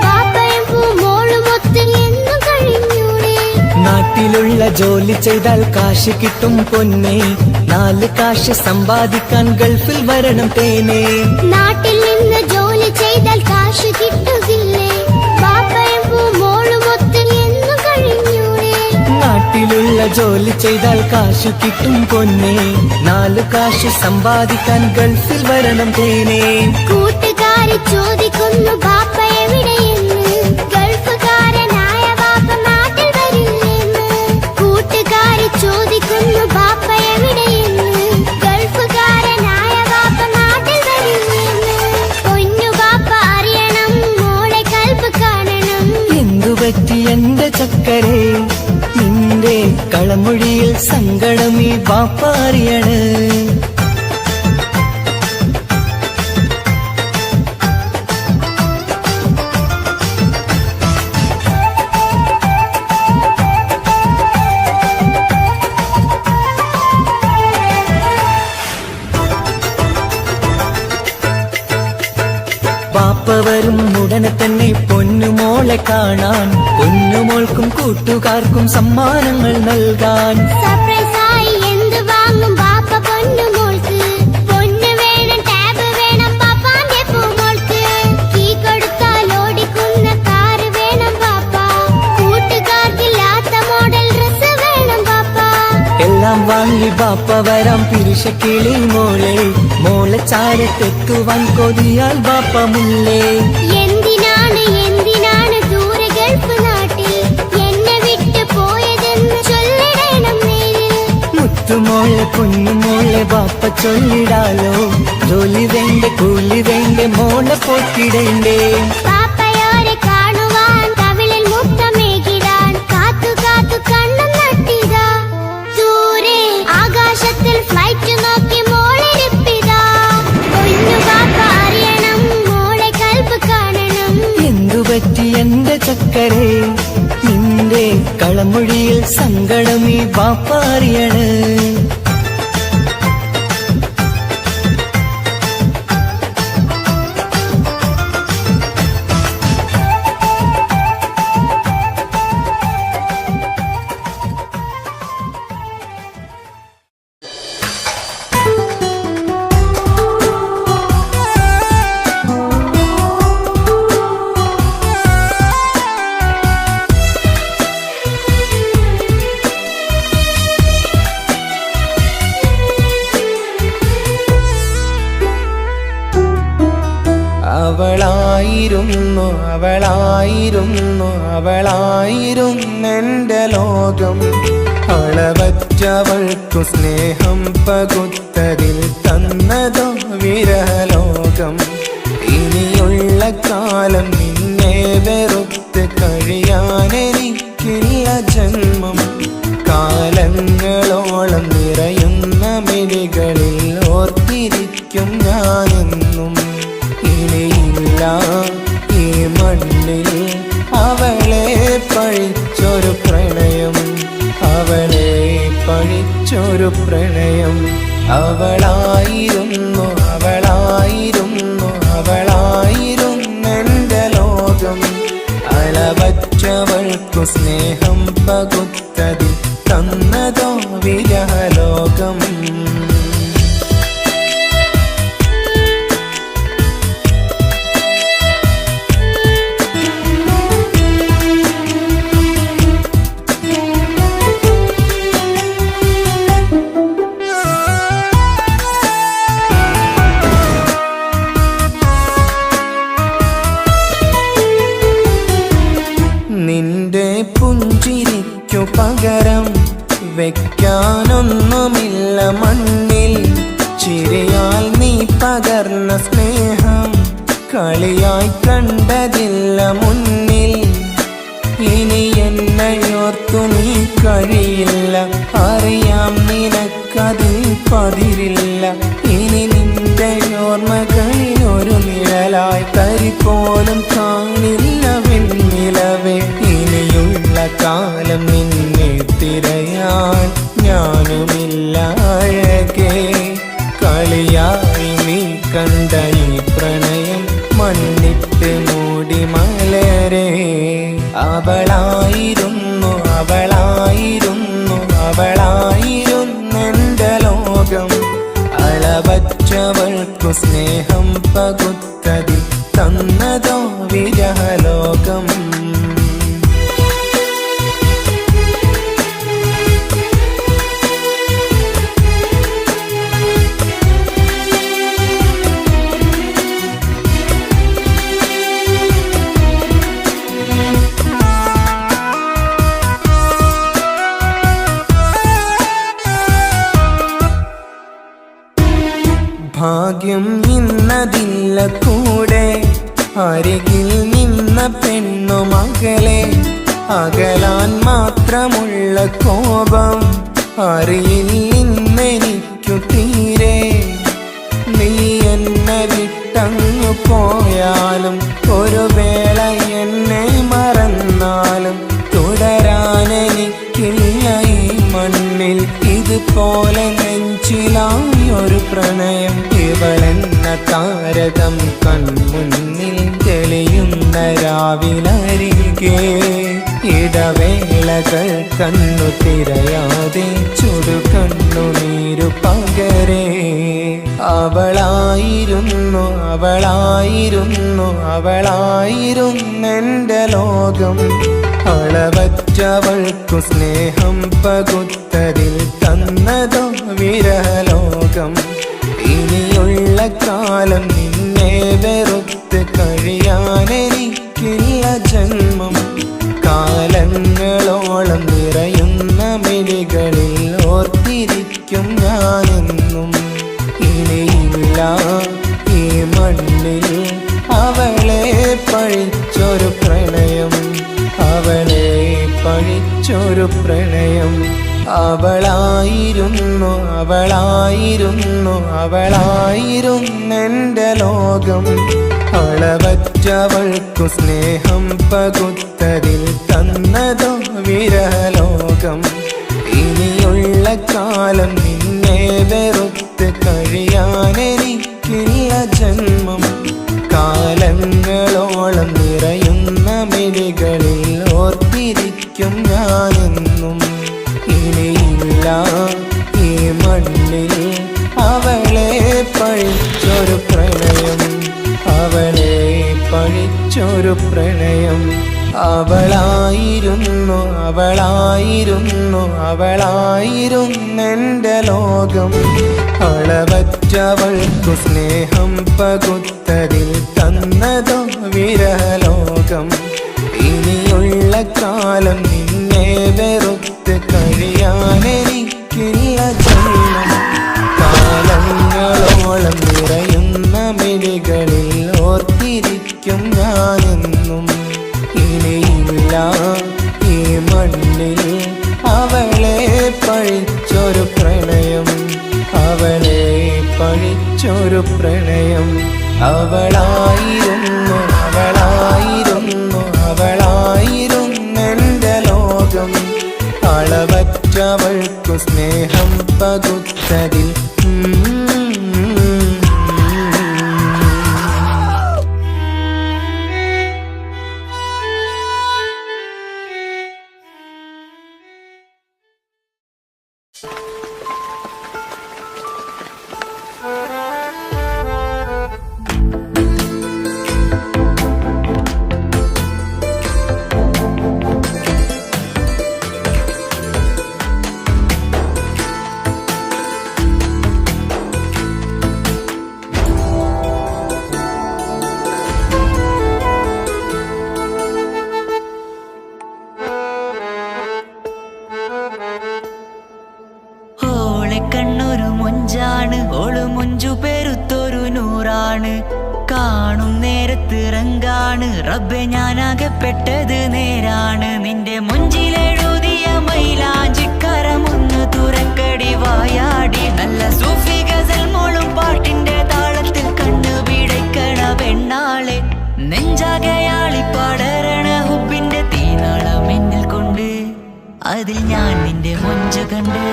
പാപ്പയും മോളുമൊത്ത് എന്നും കഴിഞ്ഞൂടെ? നാട്ടിലുള്ള ജോലി ചെയ്താൽ കാശ് കിട്ടും പൊന്നെ, 4 കാശ് സമ്പാദിക്കാൻ ഗൾഫിൽ വരണം തേനെ. നാട്ടിൽ നിന്ന് ജോലി ചെയ്താൽ കാശ് കിട്ടുകില്ലേ? പാപ്പയും മോളുമൊത്ത് എന്നും കഴിഞ്ഞൂടെ? നാട്ടിലുള്ള ജോലി ചെയ്താൽ കാശ് കിട്ടും പൊന്നെ, 4 കാശ് സമ്പാദിക്കാൻ ഗൾഫിൽ വരണം തേനെ. കൂട്ടുകാര് ചോദിക്കുന്നു ബാപ്പ എവിടെയെന്ന്, ഗൾഫുകാരനായ ബാപ്പ നാട്ടിൽ വരില്ലെന്ന്. കൂട്ടുകാര് ചോദിക്കുന്നു ബാപ്പ എവിടെയെന്ന്, ഗൾഫുകാരനായ ബാപ്പ നാട്ടിൽ വരില്ലെന്ന്. പൊന്നു ബാപ്പ അറിയണം, മോളെ കൽപ്പ് കാണണം. എന്തുപറ്റി എന്റെ ചക്കരെ, നിന്റെ കളമൊഴിയിൽ സങ്കടമീ ബാപ്പ അറിയണ്. വരും ഉടനെ തന്നെ പൊന്നുമോളെ കാണാൻ, പൊന്നുമോൾക്കും കൂട്ടുകാർക്കും സമ്മാനങ്ങൾ നൽകാൻ. സർപ്രൈസായി എന്ത് വാങ്ങും ബാപ്പ പൊന്നുമോൾക്ക്? പൊന്ന് വേണം, ടാബ് വേണം പാപ്പാന്റെ പൂമോൾക്ക്. കീ കൊടുത്താൽ ഓടിക്കുന്ന കാറ് വേണം ബാപ്പ. കൂട്ടുകാർക്കില്ലാത്ത മോഡൽ ഡ്രസ് വേണം ബാപ്പ. എല്ലാം വാങ്ങി ബാപ്പ വരാം പിരിശക്കിളി മോളെ, മോളെ ചാരത്തെത്തുവാൻ കൊതിയാൽ ബാപ്പ മുല്ലേ. എന്തിനാണ് എന്തിനാണ് ദൂരെ ഗൾഫ് നാട്ടിൽ എന്നെ വിട്ടു പോയതെന്ന് ചൊല്ലിടണം നേരിൽ. മുത്തുമോളെ പൊന്നുമോളെ ബാപ്പ ചൊല്ലിടാലോ, ജോലി വേണ്ടേ കൂലി വേണ്ടേ മോളെ പോറ്റിടേണ്ടേ. പാപ്പയോരെ കാണുവാൻ കവിളിൽ മുത്തമേകിടാൻ കാത്തു കാത്തു കണ്ണും നട്ടിതാ. ദൂരെ ആകാശത്തിൽ ഫ്ലൈറ്റ് നോക്കി മോളിരിപ്പിതാ. പൊന്നു ബാപ്പ അറിയണം, മോളെ കൽബ് കാണണം. എന്തുപറ്റി എന്റെ ചക്കരെ, നിന്റെ കളമൊഴിയിൽ സങ്കടമീ ബാപ്പ അറിയണ്. അവളായിരുന്നു അവളായിരുന്നു അവളായിരുന്നെന്റെ ലോകം. അളവറ്റവൾക്കു സ്നേഹം പകുത്തതിൽ തന്നതോ വിരലോകം. ഇനിയുള്ള കാലം നിന്നെ വെറുത്ത് കഴിയാനെനിക്കില്ല ജന്മം. കാലങ്ങളോളം നിറയുന്ന മിഴികളിൽ ഓർത്തിരിക്കും ഞാനെന്നും. ഇനിയില്ല ഈ മണ്ണിൽ അവളെ പഴിച്ചൊരു പ്രണയം, അവളെ പഴിച്ചൊരു പ്രണയം. അവളായിരുന്നു അവളായിരുന്നു അവളായിരുന്നെന്റെ ലോകം. അളവറ്റവൾക്കു സ്നേഹം പകുത്തതിൽ തന്നതോ വിരഹലോകം. നിന്റെ പുഞ്ചിരിക്കു പകരം വെക്കാനൊന്നുമില്ല മണ്ണിൽ. ചിരിയാൽ നീ പകർന്ന സ്നേഹം കളിയായി കണ്ടതില്ല മുന്നിൽ. ഇനി എന്നയോർത്തു നീ കഴിയില്ല, അറിയാം നിനക്കതിൽ പതിരില്ല. ഇനി നിന്റെ ഓർമ്മകളിൽ ഒരു നിഴലായി തരി പോലും കാണില്ല വെണ്ണിലവേ. ഇനിയുള്ള കാലം നിന്നെ തിരയാൻ ഞാനുമില്ല അഴകേ. കളിയായി നീ കണ്ട ഈ പ്രണയം മണ്ണിട്ട് മൂടി മലരേ. അവളായിരുന്നു അവളായിരുന്നു അവളായിരുന്നെന്റെ ലോകം. അളവറ്റവൾക്കു സ്നേഹം പകുത്തതിൽ തന്നതോ വിരഹലോകം. ഭാഗ്യം ഇന്നതില്ല കൂടെ, അരികിൽ നിന്ന പെണ്ണു മകളെ. അകലാൻ മാത്രമുള്ള കോപം അറിയില്ലെന്നെനിക്കു തീരെ. നീ എന്നെ വിട്ടങ്ങു പോയാലും ഒരു വേള എന്നെ മറന്നാലും തുടരാനെനിക്കില്ല ഈ മണ്ണിൽ. ഇതുപോലെ നെഞ്ചിലായൊരു പ്രണയം. ഇവളെന്ന താരകം കൺമുന്നിൽ ഇടവേളകൾ കണ്ണു തിരയാതെ ചുടുകണ്ണുനീരു പകരേ. അവളായിരുന്നു അവളായിരുന്നു അവളായിരുന്നെൻ്റെ ലോകം. അളവറ്റവൾക്കു സ്നേഹം പകുത്തതിൽ തന്നതോ വിരഹലോകം. ഇനിയുള്ള കാലം നിന്നെ വെറുത്ത് കഴിയാനെനിക്കില്ല ജന്മം. കാലങ്ങളോളം നിറയുന്ന മിഴികളിൽ ഓർത്തിരിക്കും ഞാനെന്നും. ഇനിയില്ല ഈ മണ്ണിൽ അവളെ പഴിച്ചൊരു പ്രണയം, അവളെ പഴിച്ചൊരു പ്രണയം. അവളായിരുന്നു അവളായിരുന്നു അവളായിരുന്നെൻ്റെ ലോകം. അളവറ്റവൾക്കു സ്നേഹം പകുത്തതിൽ തന്നതോ വിരഹലോകം. ഇനിയുള്ള കാലം നിന്നെ വെറുത്ത് കഴിയാനെനിക്കില്ല ജന്മം. കാലങ്ങളോളം നിറയുന്ന മിഴികളിൽ ഓർത്തിരിക്കും ഞാനെന്നും. ഇനിയില്ല ഈ മണ്ണിൽ അവളെ പഴിച്ചൊരു പ്രണയം, അവളെ പഴിച്ചൊരു പ്രണയം. അവളായിരുന്നു അവളായിരുന്നു അവളായിരുന്നെൻ്റെ ലോകം. അളവറ്റവൾക്കു സ്നേഹം പകുത്തതിൽ തന്നതോ വിരഹലോകം. ഇനിയുള്ള കാലം നിന്നെ വെറുത്ത് കഴിയാനെനിക്കില്ല ജന്മം. കാലങ്ങളോളം നിറയുന്ന മിഴികളിൽ ഓർത്തിരിക്കും ഞാനെന്നും. ഇനിയില്ല ഈ മണ്ണിൽ അവളെ പഴിച്ചൊരു പ്രണയം, അവളെ പഴിച്ചൊരു പ്രണയം. അവളായിരുന്നു അവളായിരുന്നു അവളായിരുന്നെൻ്റെ ലോകം. അളവറ്റവൾക്കു സ്നേഹം പകുത്തതിൽ കണ്ണൊരു മൊഞ്ചാണ്, ഓള് മൊഞ്ചു പെരുത്തൊരു നൂറാണ്. കാണും നേരത്ത് റങ്കാണ്, റബ്ബെ ഞാനാകപ്പെട്ടത് നേരാണ്. നിന്റെ മൊഞ്ചിലെഴുതിയ മൈലാഞ്ചിക്കരമൊന്ന് തുറക്കടി വായാടി. നല്ല സൂഫി ഗസൽ മോളും പാട്ടിന്റെ താളത്തിൽ കണ്ണു പിടയ്ക്കണ പെണ്ണാളെ. നെഞ്ചാകയാളി പടരണ ഹുബിന്റെ തീനാളം എന്നിൽ കൊണ്ട്, അതിൽ ഞാൻ നിന്റെ മൊഞ്ച് കണ്ട്.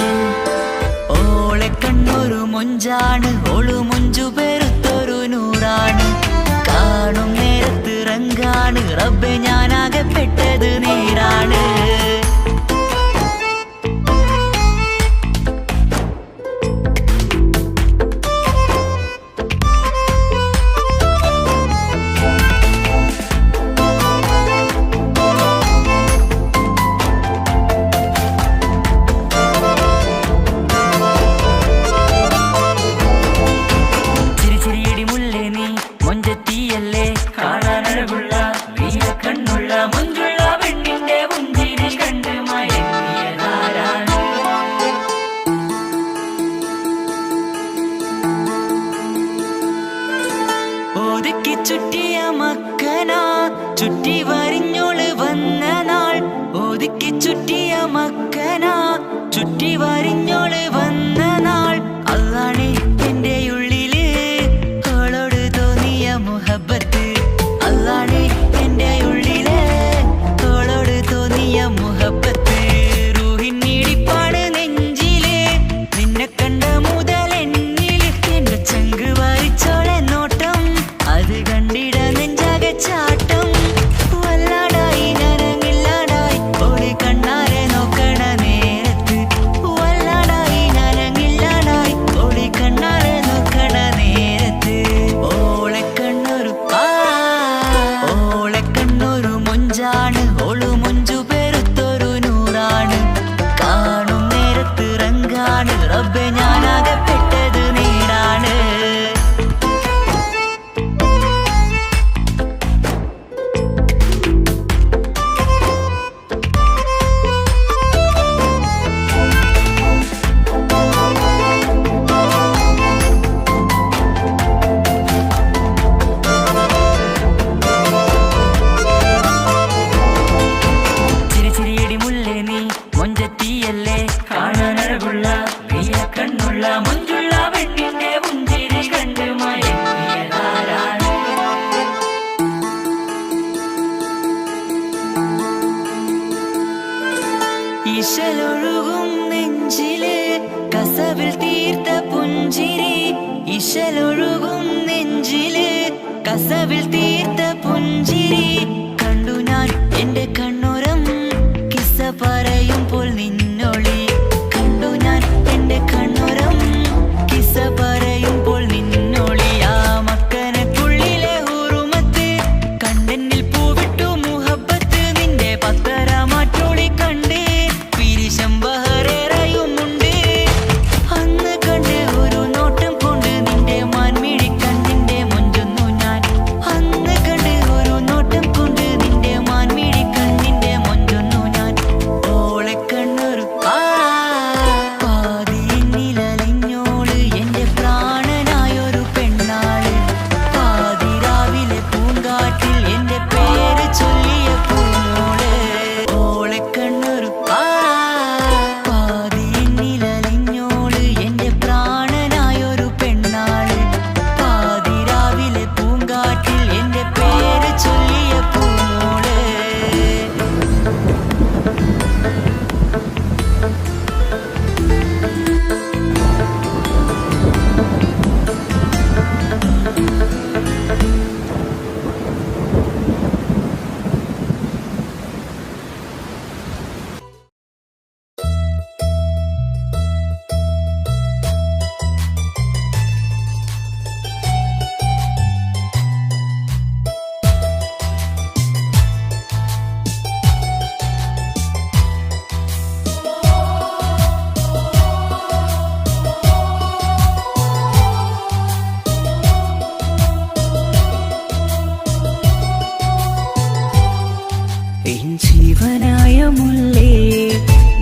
ഓളെ കണ്ണൊരു മൊഞ്ചാണ്, ഓളു മൊഞ്ചു പെരുത്തൊരു നൂറാണ്. കാണും നേരത്ത് റങ്കാണ്, റബ്ബെ ഞാനാകപ്പെട്ടത് നേരാണ്. കണ്ണുള്ള മൊഞ്ചുള്ള പെണ്ണ ഇശലൊഴുകും നെഞ്ചില് കസവിൽ തീർത്ത പുഞ്ചിരി. ഇശലൊഴുകും നെഞ്ചില് കസവിൽ തീർത്ത പുഞ്ചിരി. കണ്ടു ഞാൻ എന്റെ കണ്ണുരം കിസ്സ പറയുമ്പോൾ നിന്നൊളി. കണ്ടു ഞാൻ എന്റെ കണ്ണുരം കിസ്സ പറയുമ്പോൾ നിന്നൊളി. ആ മക്കനക്കുള്ളിലെ ഹുറുമത്ത് കണ്ടെന്നിൽ പൂവിട്ടു മുഹബത്ത്. നിന്റെ പത്തരമാറ്റൊളി കണ്ട് പിരിശം ബഹറേറയുമുണ്ട്. അന്ന് കണ്ട് ഒരു നോട്ടം കൊണ്ട് നിന്റെ മാൻമിഴി കണ്ണിന്റെ മൊഞ്ചൊന്നു ഞാൻ. അന്ന് കണ്ട് ഒരു നോട്ടം കൊണ്ട് നിന്റെ മാൻമിഴി കണ്ണിന്റെ മൊഞ്ചൊന്നു ഞാൻ. ഓളെ കണ്ണൊരു പാതിന്നിലലിഞ്ഞോള് എന്റെ പ്രാണനായൊരു പെണ്ണാള്. പാതിരാവിലെ പൂങ്കാറ്റിൽ എന്റെ പേര് ചൊല്ലിയ പൂമോള്. ഓളെ കണ്ണൊരു പാതിന്നിലലിഞ്ഞോള് എന്റെ പ്രാണനായൊരു പെണ്ണാള്. പാതിരാവിലെ പൂങ്കാറ്റിൽ എന്റെ പേര് ചൊല്ലിയ പൂമോള്. എൻ ജീവനായ മുല്ലേ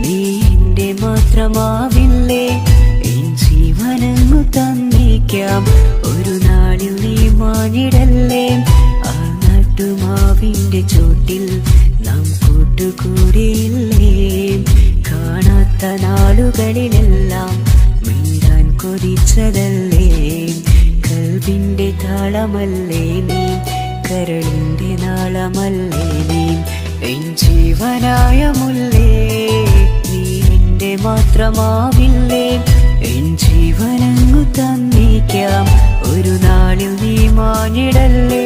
നീ എന്റെ മാത്രമാവില്ലേ. എൻ ജീവനങ്ങു തന്നേക്കാം ഒരു നാളിൽ നീ മാഞ്ഞിടല്ലേ. ആ നട്ടുമാവിന്റെ ചോട്ടിൽ നാം കൂട്ടുകൂടിയില്ലേ. കാണാത്ത നാളുകളിലെല്ലാം മിണ്ടാൻ കൊതിച്ചതല്ലേ. കൽവിന്റെ താളമല്ലേ നീ, കരളിന്റെ നാളമല്ലേ നീ. എൻ ജീവനായ മുല്ലേ നീ എന്റെ മാത്രമാവില്ലേ. എൻ ജീവനങ്ങു തന്നേക്കാം ഒരു നാളിൽ നീ മാഞ്ഞിടല്ലേ.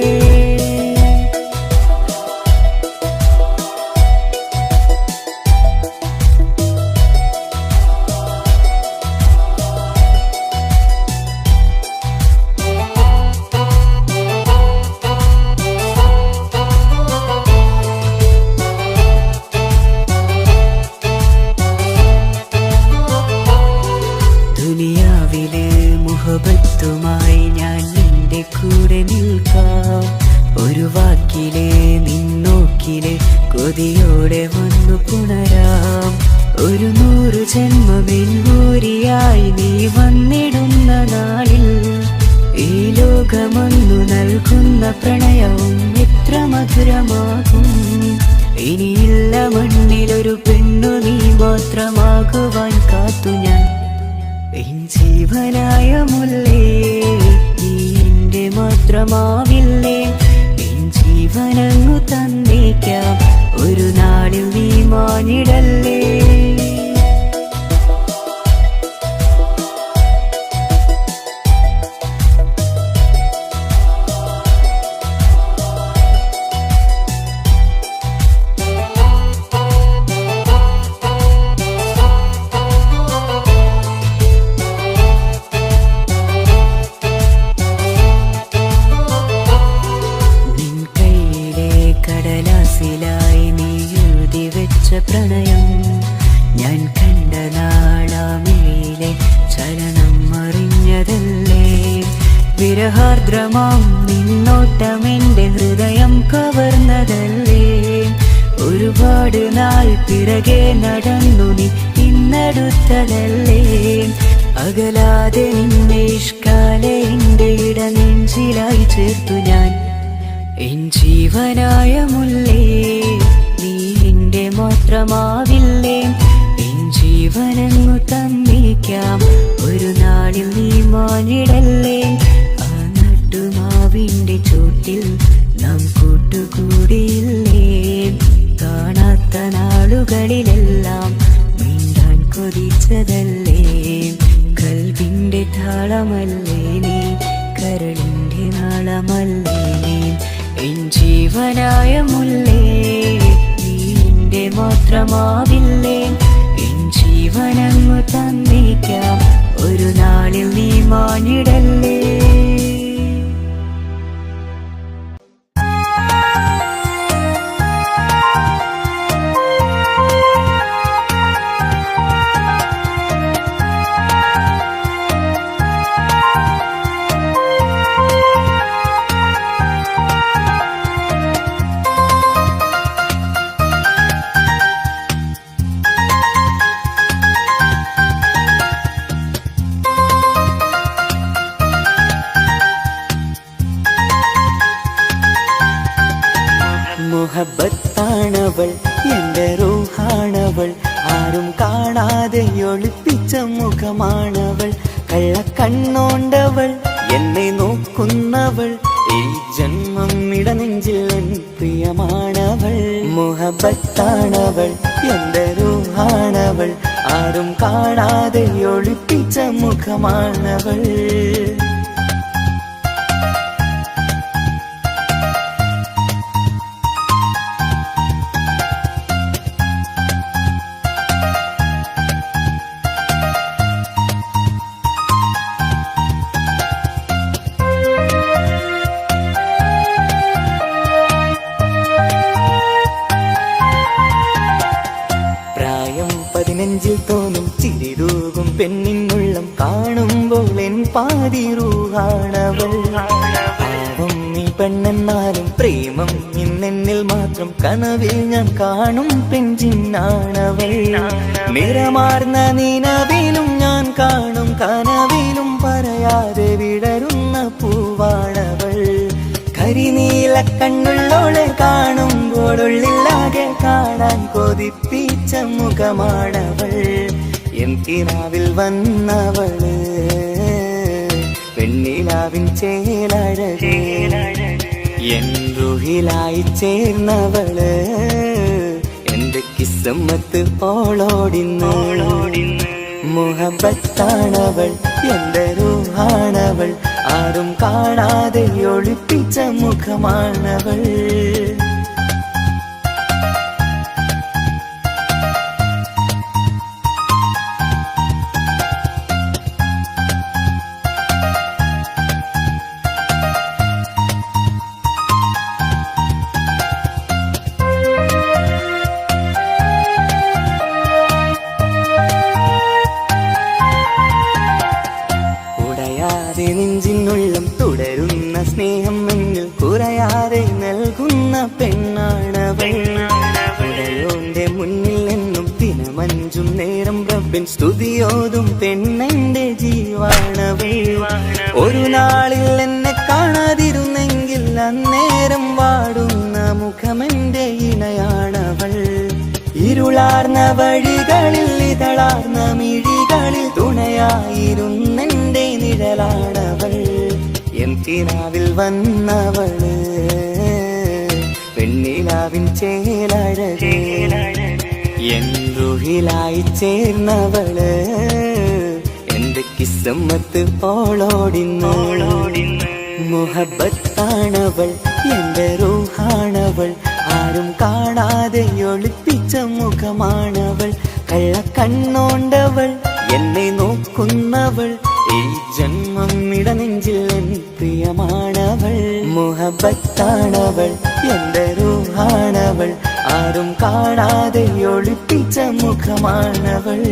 ദുനിയാവിലെ മുഹബത്തുമായി ഞാൻ നിന്റെ കൂടെ നിൽക്കാം. ഒരു വാക്കിലെ നിന്നോക്കിലെ കൊതിയോടെ വന്നു പുണരാം. ഒരു 100 ജന്മമെൻകൂരിയായി നീ വന്നിടുന്ന നാളിൽ ഈ ലോകമൊന്നു നൽകുന്ന പ്രണയവും എത്ര മധുരമാകും. ഇനിയില്ല മണ്ണിലൊരു പെണ്ണു നീ മാത്രമാകുവാൻ കാത്തു ഞാൻ. എൻ ജീവനായ മുല്ലേ നീ എന്റെ മാത്രമാവില്ലേ. എൻ ജീവനങ്ങു തന്നേക്കാം ഒരു നാളിൽ നീ മാഞ്ഞിടല്ലേ. കടലാസിലായി നീ എഴുതി വെച്ച പ്രണയം ഞാൻ കണ്ട നാളാമിഴിയിലെ ചലനം അറിഞ്ഞതല്ലേ. വിരഹാർദ്രമാം നിന്നോട്ടമെന്റെ ഹൃദയം കവർന്നതല്ലേ. ഒരുപാട് നാൾ പിറകെ നടന്നു നീ ഇന്നടുത്തതല്ലേ. അകലാതെ നിന്നെ ഇഷ്കാലെ എന്റെ ഇടനെഞ്ചിലായി ചേർത്തു ഞാൻ. എൻ ജീവനായ മുല്ലേ നീ എന്റെ മാത്രമാവില്ലേ. എൻ ജീവനങ്ങു തന്നേക്കാം ഒരു നാളിൽ നീ മാഞ്ഞിടല്ലേ. ആ നട്ടുമാവിന്റെ ചോട്ടിൽ നാം കൂട്ടുകൂടിയില്ലേ. കാണാത്ത നാളുകളിലെല്ലാം കൊതിച്ചതല്ലേ കൽവിന്റെ താളമല്ലേ നീ കരളിന്റെ നാളമല്ലേ നീ എൻ ജീവനായ മുല്ലേ നീ എന്റെ മാത്രമാവില്ലേ എൻ ജീവനങ്ങു തന്നേക്കാം ഒരു നാളിൽ നീ മാഞ്ഞിടല്ലേ മുഹബത്താണവൾ എൻ്റെ റൂഹാണവൾ ആരും കാണാതെ ഒളിപ്പിച്ച മുഖമാണവൾ കള്ളക്കണ്ണോണ്ടവൾ എന്നെ നോക്കുന്നവൾ ഈ ജന്മം ഇടനെഞ്ചിൽ എൻ പ്രിയമാണവൾ മുഹബത്താണവൾ എൻ്റെ റൂഹാണവൾ ആരും കാണാതെ ഒളിപ്പിച്ച മുഖമാണവൾ നെഞ്ചിൽ തോന്നും ചിരിതൂകും പെണ്ണിനുള്ളം കാണുമ്പോൾ എൻ പാതി റൂഹാണവൾ പാവം നീ പെണ്ണെന്നാലും പ്രേമം ഇന്നെന്നിൽ മാത്രം കനവിൽ ഞാൻ കാണും പെഞ്ചിന്നാണവൾ നിറമാർന്ന നിലവിലും ഞാൻ കാണും കനവിലും പറയാതെ വിടരുന്ന പൂവാണവൾ കരിനീല കണ്ണുള്ളോളെ കാണുമ്പോഴുള്ളിലാകെ കാണാൻ കൊതിപ്പിച്ച മുഖമാണവൾ എൻ കിനാവിൽ വന്നവള് പെണ്ണിലാവിൻ ചേലഴകേ എൻ റുഹിലായി ചേർന്നവള് എന്റെ കിസ്മത്ത് ഓളോടിന്ന് മുഹബത്താണവൾ എൻ്റെ റൂഹാണവൾ ആരും കാണാതെ ഒളിപ്പിച്ച മുഖമാണവൾ നെഞ്ചിനുള്ളം തുടരുന്ന സ്നേഹം എന്നിൽ കുറയാതെ നൽകുന്ന പെണ്ണാണവൾ ഉടയോന്റെ മുന്നിൽ എന്നും ദിനമഞ്ചും നേരം റബ്ബിൻ സ്തുതിയോതും പെണ്ണെന്റെ ജീവാണവൾ ഒരു നാളിൽ എന്നെ കാണാതിരുന്നെങ്കിൽ അന്നേരം വാടുന്ന മുഖമെന്റെ ഇണയാണവൾ ഇരുളാർന്ന വഴികളിൽ ഇതളാർന്ന മിഴികളിൽ തുണയായിരുന്നെന്റെ നിഴലാണവൾ എൻ കിനാവിൽ വന്നവള് പെണ്ണിലാവിൻ ചേലഴകേ എൻ റുഹിലായി ചേർന്നവള് എന്റെ കിസ്മത്ത് ഓളോടിന്ന് മുഹബത്താണവൾ എൻ്റെ റൂഹാണവൾ ആരും കാണാതെ ഒളിപ്പിച്ച മുഖമാണവൾ കള്ളക്കണ്ണോണ്ടവൾ എന്നെ നോക്കുന്നവൾ ഈ ജന്മം ഇടനെഞ്ചിൽ എൻ പ്രിയമാണവൾ മുഹബത്താണവൾ എൻ്റെ റൂഹാണവൾ ആരും കാണാതെ ഒളിപ്പിച്ച മുഖമാണവൾ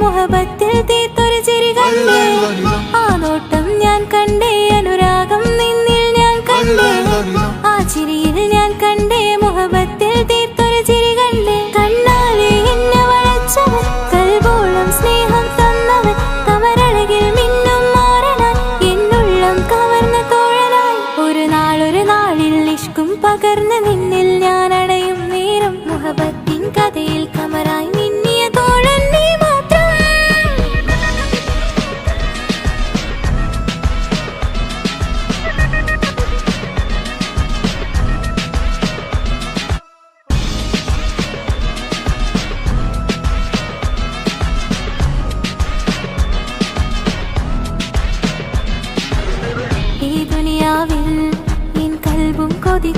മുഹബത്തിൽ തീർത്തൊരു ചിരി കണ്ടേ ആ നോട്ടം ഞാൻ കണ്ടേ അനുരാഗം നിന്നിൽ ഞാൻ കണ്ടേ ആ ചിരിയിൽ ഞാൻ കണ്ടേ മുഹബത്തിൽ തീർത്തൊരു ചിരി കണ്ടേ കണ്ണാലെ എന്നെ വളച്ചവൻ കൽബോളം സ്നേഹം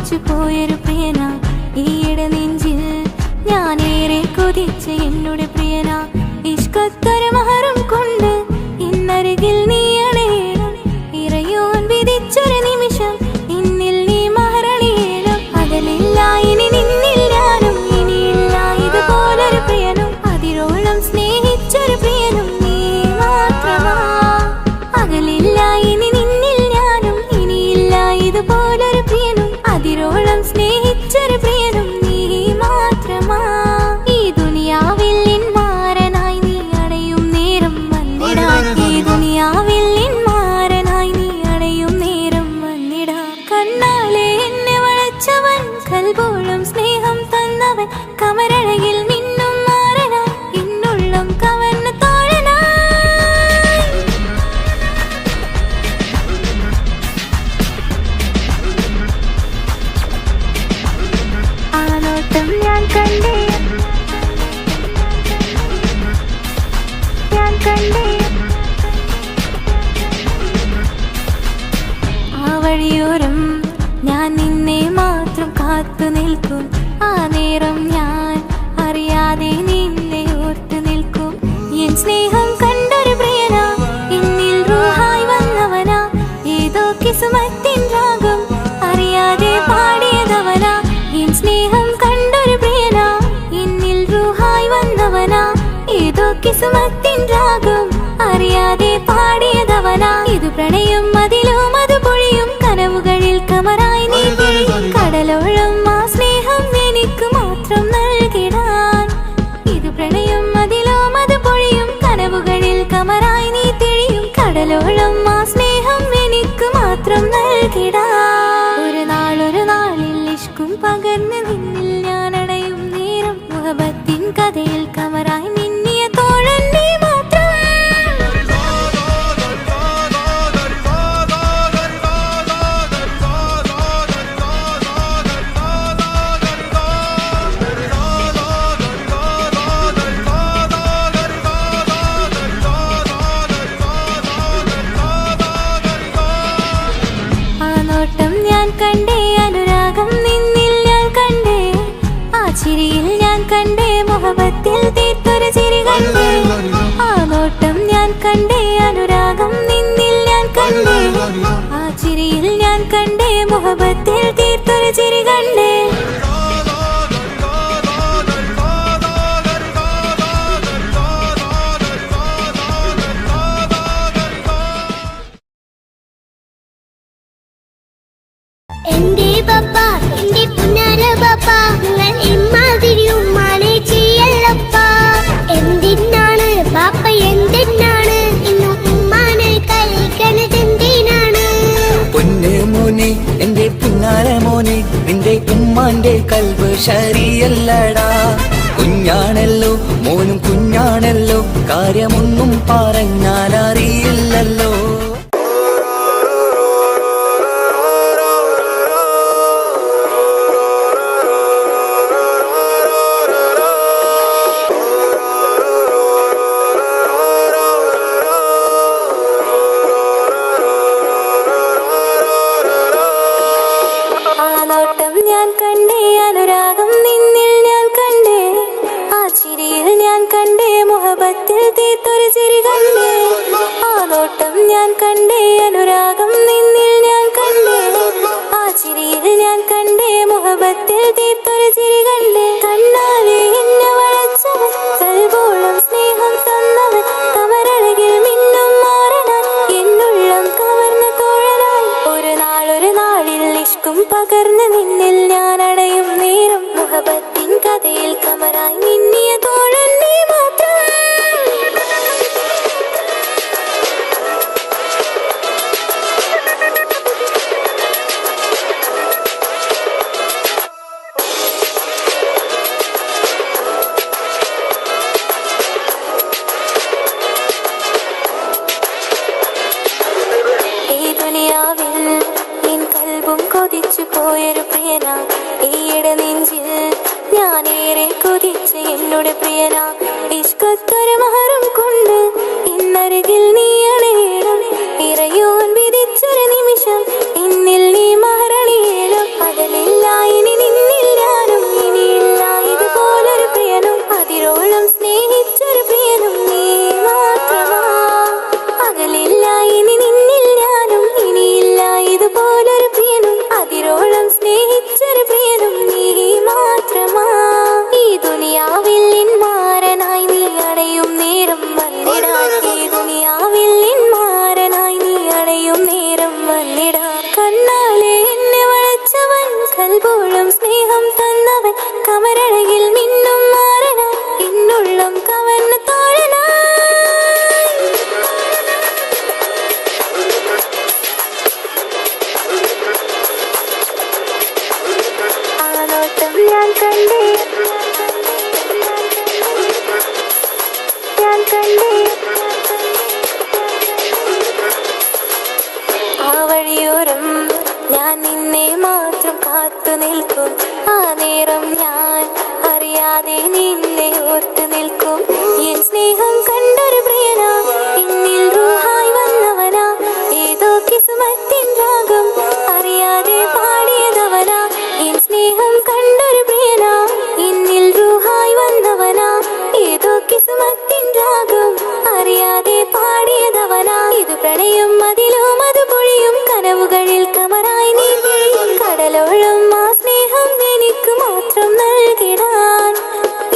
കൊതിച്ചു പോയൊരു പ്രിയന ഈയിടെ നെഞ്ചിൽ ഞാനേറെ കൊതിച്ച എന്നോട് പ്രിയന ഇഷ്കത്തൊരു മഹറും കൊണ്ട് ഇന്നരികിൽ നീ അണയണം ഇറയോൻ വിധിച്ചൊരു നിമിഷം ഇന്നിൽ നീ മഹറണിയണം അകലില്ല ഇനി നിന്നിൽ ഞാനും ഇനിയില്ല ഇതുപോലൊരു പ്രിയനും അതിരോളം സ്നേഹിച്ചൊരു പ്രിയനും നീ മാത്രമാ അകലില്ല ഇനി നിന്നിൽ ഞാനും ഇനിയില്ല ഇതുപോലൊരു പ്രിയനും അതിരോളം സ്നേഹിച്ചൊരു പ്രിയനും നീ മാത്രമാ ഈ ദുനിയാവിൽ മാരനായി നീ അടയും നേരം വന്നിടാ ഈ ദുനിയാവിൽ മാരനായി നീ അടയും നേരം വന്നിടാ കണ്ണാലെ എന്നെ വളച്ചവൻ കൽബോളം സ്നേഹം തന്നവൻ കമരഴകിൽ മിന്നും മാറനാ എന്നുള്ളം കവർന്ന തോഴനായി ആ നോട്ടം ഞാൻ കണ്ടേ ആ വഴിയോരം ഞാൻ നിന്നെ മാത്രം കാത്തു നിൽക്കും ആ നേരം ഞാൻ അറിയാതെ നിന്നെ ഓർത്തു നിൽക്കും എൻ സ്നേഹം കണ്ടൊരു പ്രിയനാ എന്നിൽ റൂഹായി വന്നവനാ ഏതോ കിസുമത്തിൻ രാഗം അറിയാതെ പാടിയതവനാ എൻ സ്നേഹം കണ്ടൊരു പ്രിയനാ എന്നിൽ റൂഹായി വന്നവനാ ഏതോ കിസുമത്തിൻ രാഗം അറിയാതെ പാടിയതവനാ ഇത് പ്രണയം അതിലും അത് പൊഴിയും കനവുകളിൽ കമറായി നീ കടലോളം ആ സ്നേഹം എനിക്ക് മാത്രം നൽകിടാൻ ഇത് പ്രണയം അതിലും അത് പൊഴിയും കനവുകളിൽ കമറായി നീ തെളിയും കടലോളം ആ സ്നേഹം എനിക്ക് മാത്രം നൽകിടാൻ ഒരു നാളിൽ ഇഷ്കും പകർന്ന് നിന്നിൽ ഞാൻ അടയും നേരം മുഹബത്തിൻ കഥയിൽ കമറായി നിന്നിയ തോഴൻ നീ മാത്രം ആ നോട്ടം ഞാൻ കണ്ടേ അനുരാഗം നിന്നിൽ ഞാൻ കണ്ടേ ആ ചിരിയിൽ ഞാൻ കണ്ടേ മുഹബത്തിൽ തീർത്തൊരു ചിരി കണ്ടേ ആ നോട്ടം ഞാൻ കണ്ടേ അനുരാഗം നിന്നിൽ ഞാൻ കണ്ടേ ആ ചിരിയിൽ ഞാൻ കണ്ടേ മുഹബത്തിൽ തീർത്തൊരു ചിരി കണ്ടേ എന്റെ പപ്പ എന്റെ പുന്നാര പപ്പ നിങ്ങൾ ഇമ്മാതിരി ഉമ്മാനെ ചെയ്യല്ലപ്പ എന്തിനാണ് പാപ്പ എന്തിനാണ് ഇന്ന് ഉമ്മാനെ കളിക്കണത് എന്തിനാണ് പൊന്നു മോനെ എന്റെ പിന്നാലെ മോനെ നിന്റെ ഉമ്മാന്റെ കൽബ് ശരിയല്ലടാ കുഞ്ഞാണല്ലോ മോനും കുഞ്ഞാണല്ലോ കാര്യമൊന്നും പറഞ്ഞാൽ അറിയില്ലല്ലോ ആ നോട്ടം ഞാൻ കണ്ടേ അനുരാഗം നിന്നിൽ ഞാൻ കണ്ടേ ആ ചിരിയിൽ ഞാൻ കണ്ടേ മുഹബത്തിൽ തീർത്തൊരു ചിരി കണ്ടേ ആ നോട്ടം ഞാൻ കണ്ടേ അനുരാഗം നിന്നിൽ ഞാൻ കണ്ടേ ആ ചിരിയിൽ ഞാൻ കണ്ടേ മുഹബത്തിൽ തീർത്തൊരു ചിരി കണ്ടേ കണ്ണാലെ എന്നെ വളച്ചവൻ കൽബോളം സ്നേഹം തന്നവൻ കമരഴകിൽ മിന്നും മാറനാൻ എന്നുള്ളം കവർന്ന തോഴനായി ഒരു നാളിൽ ഇഷ്കും പകർന്ന് നിന്നിൽ ഞാൻ അടയും നേരം മുഹബത്തിൻ കഥയിൽ കമറായി നിന്നിയ തോഴൻ നീ മാത്രം ഈ ദുനിയാവിൽ എൻ കൽബും കൊതിച്ചു പോയൊരു പ്രിയന ഈയിടെ നെഞ്ചിൽ ഞാനേറെ കൊതിച്ച എന്നോട് പ്രിയന ഇഷ്കത്തൊരു മഹറും കൊണ്ട് ഇന്നരികിൽ നീ അണയണം ഇറയോൻ വിധിച്ചൊരു നിമിഷം ഇന്നിൽ നീ മഹറണിയണം അകലില്ല നിന്നെ മാത്രം കാത്തു നിൽക്കും. ആ നേരം ഞാൻ അറിയാതെ നിന്നെ ഓർത്തു നിൽക്കും. എൻ സ്നേഹം കണ്ടൊരു പ്രിയനാ, എന്നിൽ റൂഹായി വന്നവനാ, ഏതോ കിസ്മത്തിൻ രാഗം അറിയാതെ പാടിയതവനാ. എൻ സ്നേഹം കണ്ടൊരു പ്രിയനാ, എന്നിൽ റൂഹായി വന്നവനാ, ഏതോ കിസ്മത്തിൻ രാഗം അറിയാതെ പാടിയതവനാ. ഇത് പ്രണയം അതിലും അത് പൊഴിയും കനവുകളിൽ കമറായി നീ തെളിയും. കടലോളം ആ സ്നേഹം എനിക്ക് മാത്രം നൽകിടാൻ.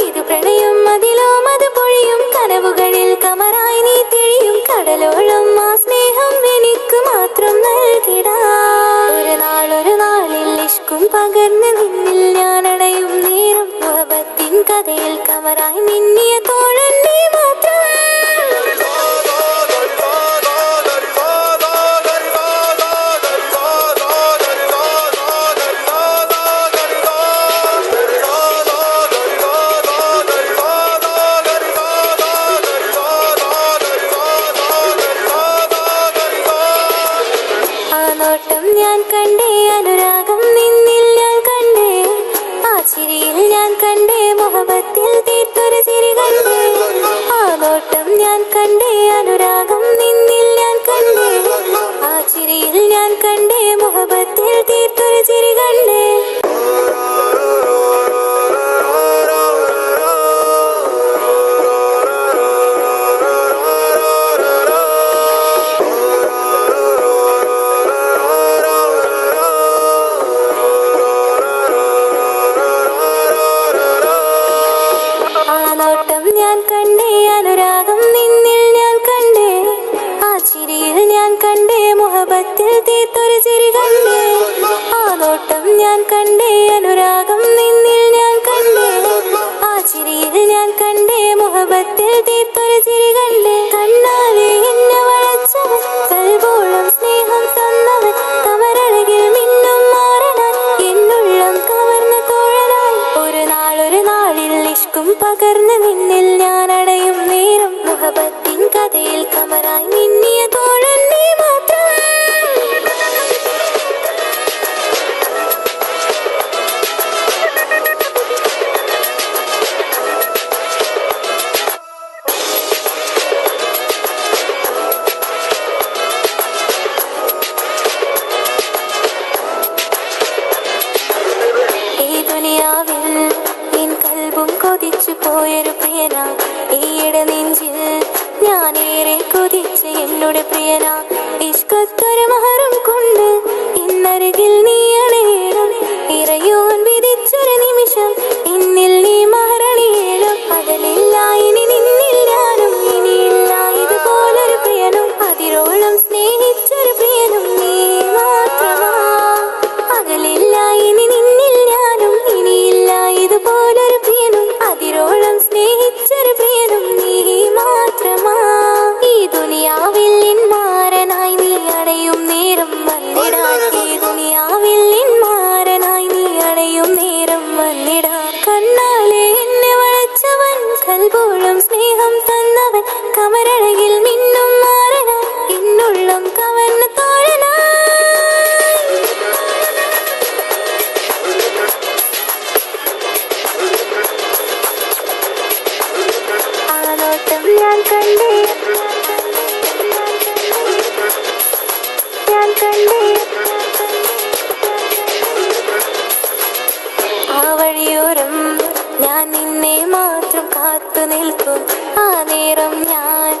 ഇത് പ്രണയം അതിലും അത് പൊഴിയും കനവുകളിൽ കമറായി നീ തെളിയും. കടലോളം ആ സ്നേഹം എനിക്ക് മാത്രം നൽകിടാൻ. ഒരു നാളിൽ ഇഷ്കും പകർന്ന് നിന്നിൽ ഞാൻ അടയും നേരം മുഹബത്തിൻ കഥയിൽ കമറായി മിന്നിയ തോഴൻ നീ മാത്രം. ആ നോട്ടം ഞാൻ കണ്ടേ, അനുരാഗം നിന്നിൽ ഞാൻ കണ്ടേ, ആ ചിരിയിൽ ഞാൻ കണ്ടേ, മുഹബത്തിൽ തീർത്തൊരു ചിരി കണ്ടേ. ആ നോട്ടം ഞാൻ കണ്ടേ, അനുരാഗം നിന്നിൽ ഞാൻ കണ്ടേ, ആ ചിരിയിൽ ഞാൻ കണ്ടേ, മുഹബത്തിൽ തീർത്തൊരു ചിരി കണ്ടേ. ആ നോട്ടം ഞാൻ കണ്ടേ, അനുരാഗം നിന്നിൽ ഞാൻ കണ്ടേ, ആ ചിരിയിൽ ഞാൻ കണ്ടേ, മുഹബത്തിൽ തീർത്തൊരു ചിരി കണ്ടേ. ആ നോട്ടം ഞാൻ കണ്ടേ, അനുരാഗം നിന്നിൽ ഞാൻ കണ്ടേ, ആ ചിരിയിൽ ഞാൻ കണ്ടേ, മുഹബത്തിൽ തീർത്തൊരു ചിരി കണ്ടേ. കണ്ണാലെ എന്നെ വളച്ചവൻ, കൽബോളം സ്നേഹം തന്നവൻ, കമരഴകിൽ മിന്നും മാറനാൻ, എന്നുള്ളം കവർന്ന തോഴനായി. ഒരു നാളിൽ ഇഷ്കും പകർന്ന് നിന്നിൽ ഞാൻ അടയും നേരം മുഹബത്തിൻ കഥയിൽ കമറായി മിന്നിയ തോഴൻ നീ മാത്രം. ഈ ദുനിയാവിൽ എൻ കൽബും കൊതിച്ചു പോയൊരു പ്രിയനാ, ഈയിടെ നെഞ്ചിൽ ഞാനേറെ കൊതിച്ച എന്നോട് പ്രിയനാ. ഇഷ്കത്തൊരു മഹറും കൊണ്ട് ഇന്നരികിൽ നീ അണയണം, ഇറയോൻ വിധിച്ചൊരു നിമിഷം എന്നിൽ നീ മഹറണിയണം. പകലില്ല ഇനി നിന്നിൽ ഞാനും, ഇനിയില്ല ഇതുപോലൊരു പ്രിയനും, അതിരോളം സ്നേഹിച്ചൊരു പ്രിയനും നീ മാത്രമാ. പകലില്ല ഇനി നിന്നിൽ ഞാനും, ഇനിയില്ല ഇതുപോലൊരു പ്രിയനും, അതിരോളം സ്നേഹിച്ചൊരു പ്രിയനും നീ മാത്രമാ. ഈ ദുനിയാവിൽ എൻ മാരനായി നീ അടയും നേരം വന്നിടാൻ, ഈ ദുനിയാവിൽ എൻ മാരനായി നീ അടയും നേരം വന്നിടാൻ. കണ്ണാലെ എന്നെ വളച്ചവൻ, കൽബോളം സ്നേഹം തന്നവൻ, കമരഴകിൽ മിന്നും മാറനാൻ, എന്നുള്ളം കവർന്ന തോഴനായി. ആ നോട്ടം ഞാൻ കണ്ടേ, ഞാൻ കണ്ടേ, ആ വഴിയോരം ഞാൻ നിന്നെ മാത്രം കാത്തു നിൽക്കും. ആ നേരം ഞാൻ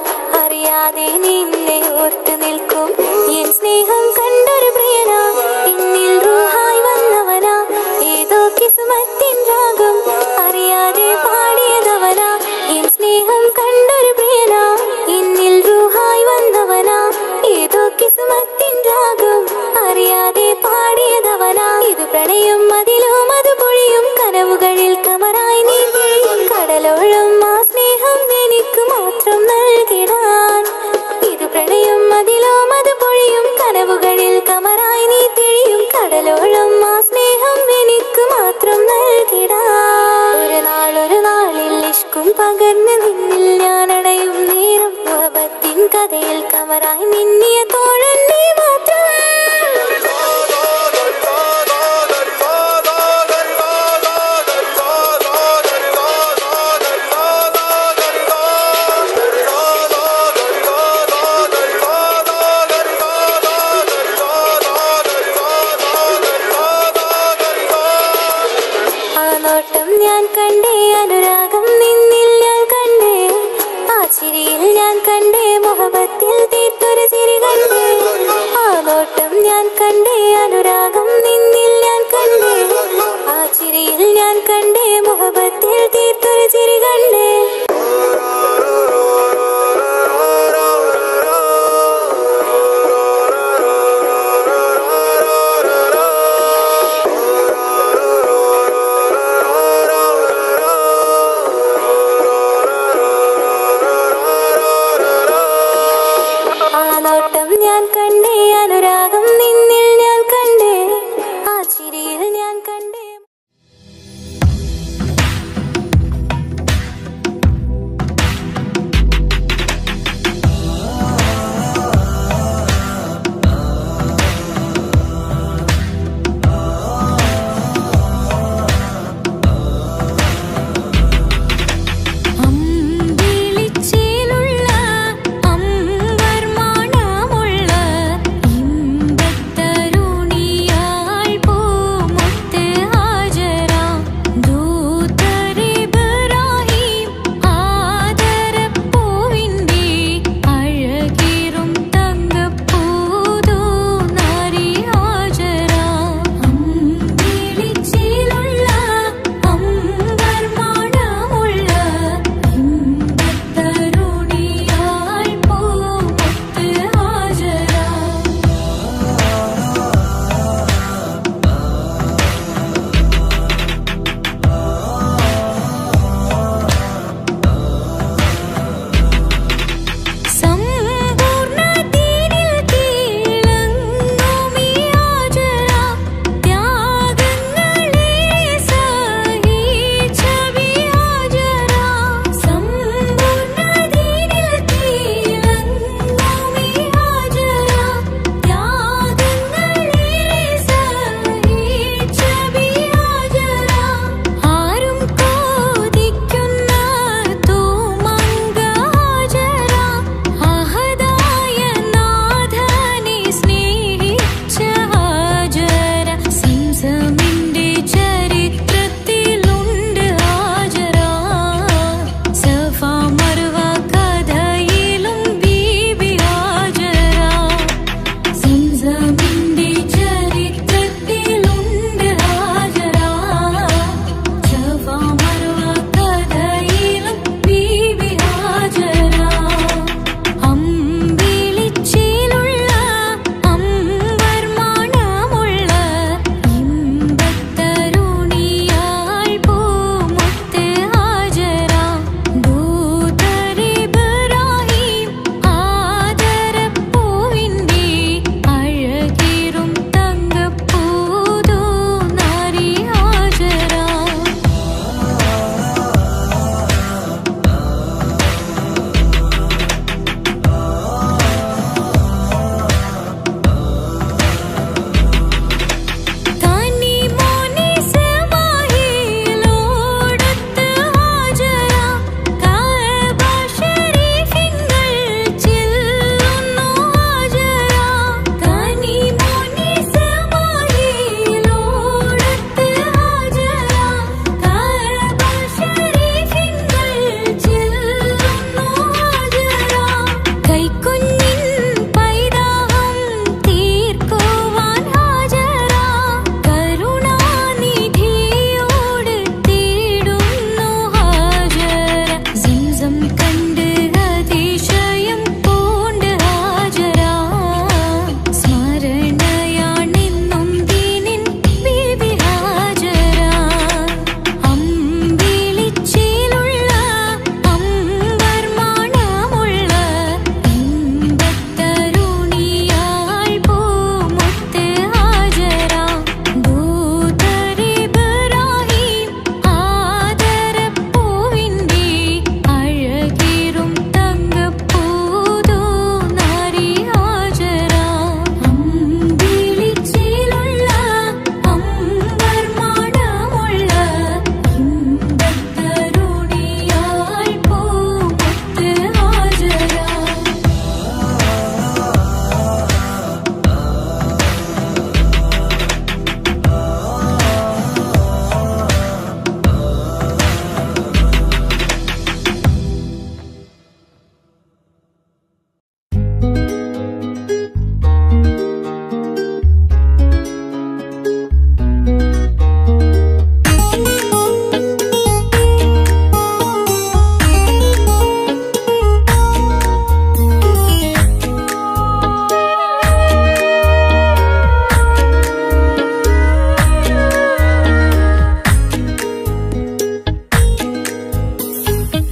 അറിയാതെ നിന്നെ ഓർത്തു നിൽക്കും. എൻ സ്നേഹം കണ്ടൊരു പ്രിയനാ, എന്നിൽ റൂഹായി വന്നവനാ, ഏതോ കിസ്മത്തിൻ രാഗം അറിയാതെ പാടിയതവനാ. എൻ സ്നേഹം കണ്ടൊരു പ്രിയനാ, എന്നിൽ റൂഹായി വന്നവനാ, ഏതോ കിസ്മത്തിൻ രാഗം അറിയാതെ പാടിയതവനാ. ഇത് പ്രണയം അതിലും അത് പൊഴിയും കനവുകളിൽ കമറായി നീ തെളിയും. കടലോളം ആ സ്നേഹം എനിക്ക് മാത്രം നൽകിടാൻ. ഇത് പ്രണയം അതിലും അത് പൊഴിയും കനവുകളിൽ കമറായി നീ തെളിയും. കടലോളം ആ സ്നേഹം എനിക്ക് മാത്രം നൽകിടാൻ. ഒരു നാളിൽ ഇഷ്കും പകർന്ന് നിന്നിൽ ഞാൻ അടയും നേരം മുഹബത്തിൻ കഥയിൽ കമറായി മിന്നിയ തോഴൻ നീ മാത്രം.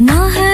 നാഹ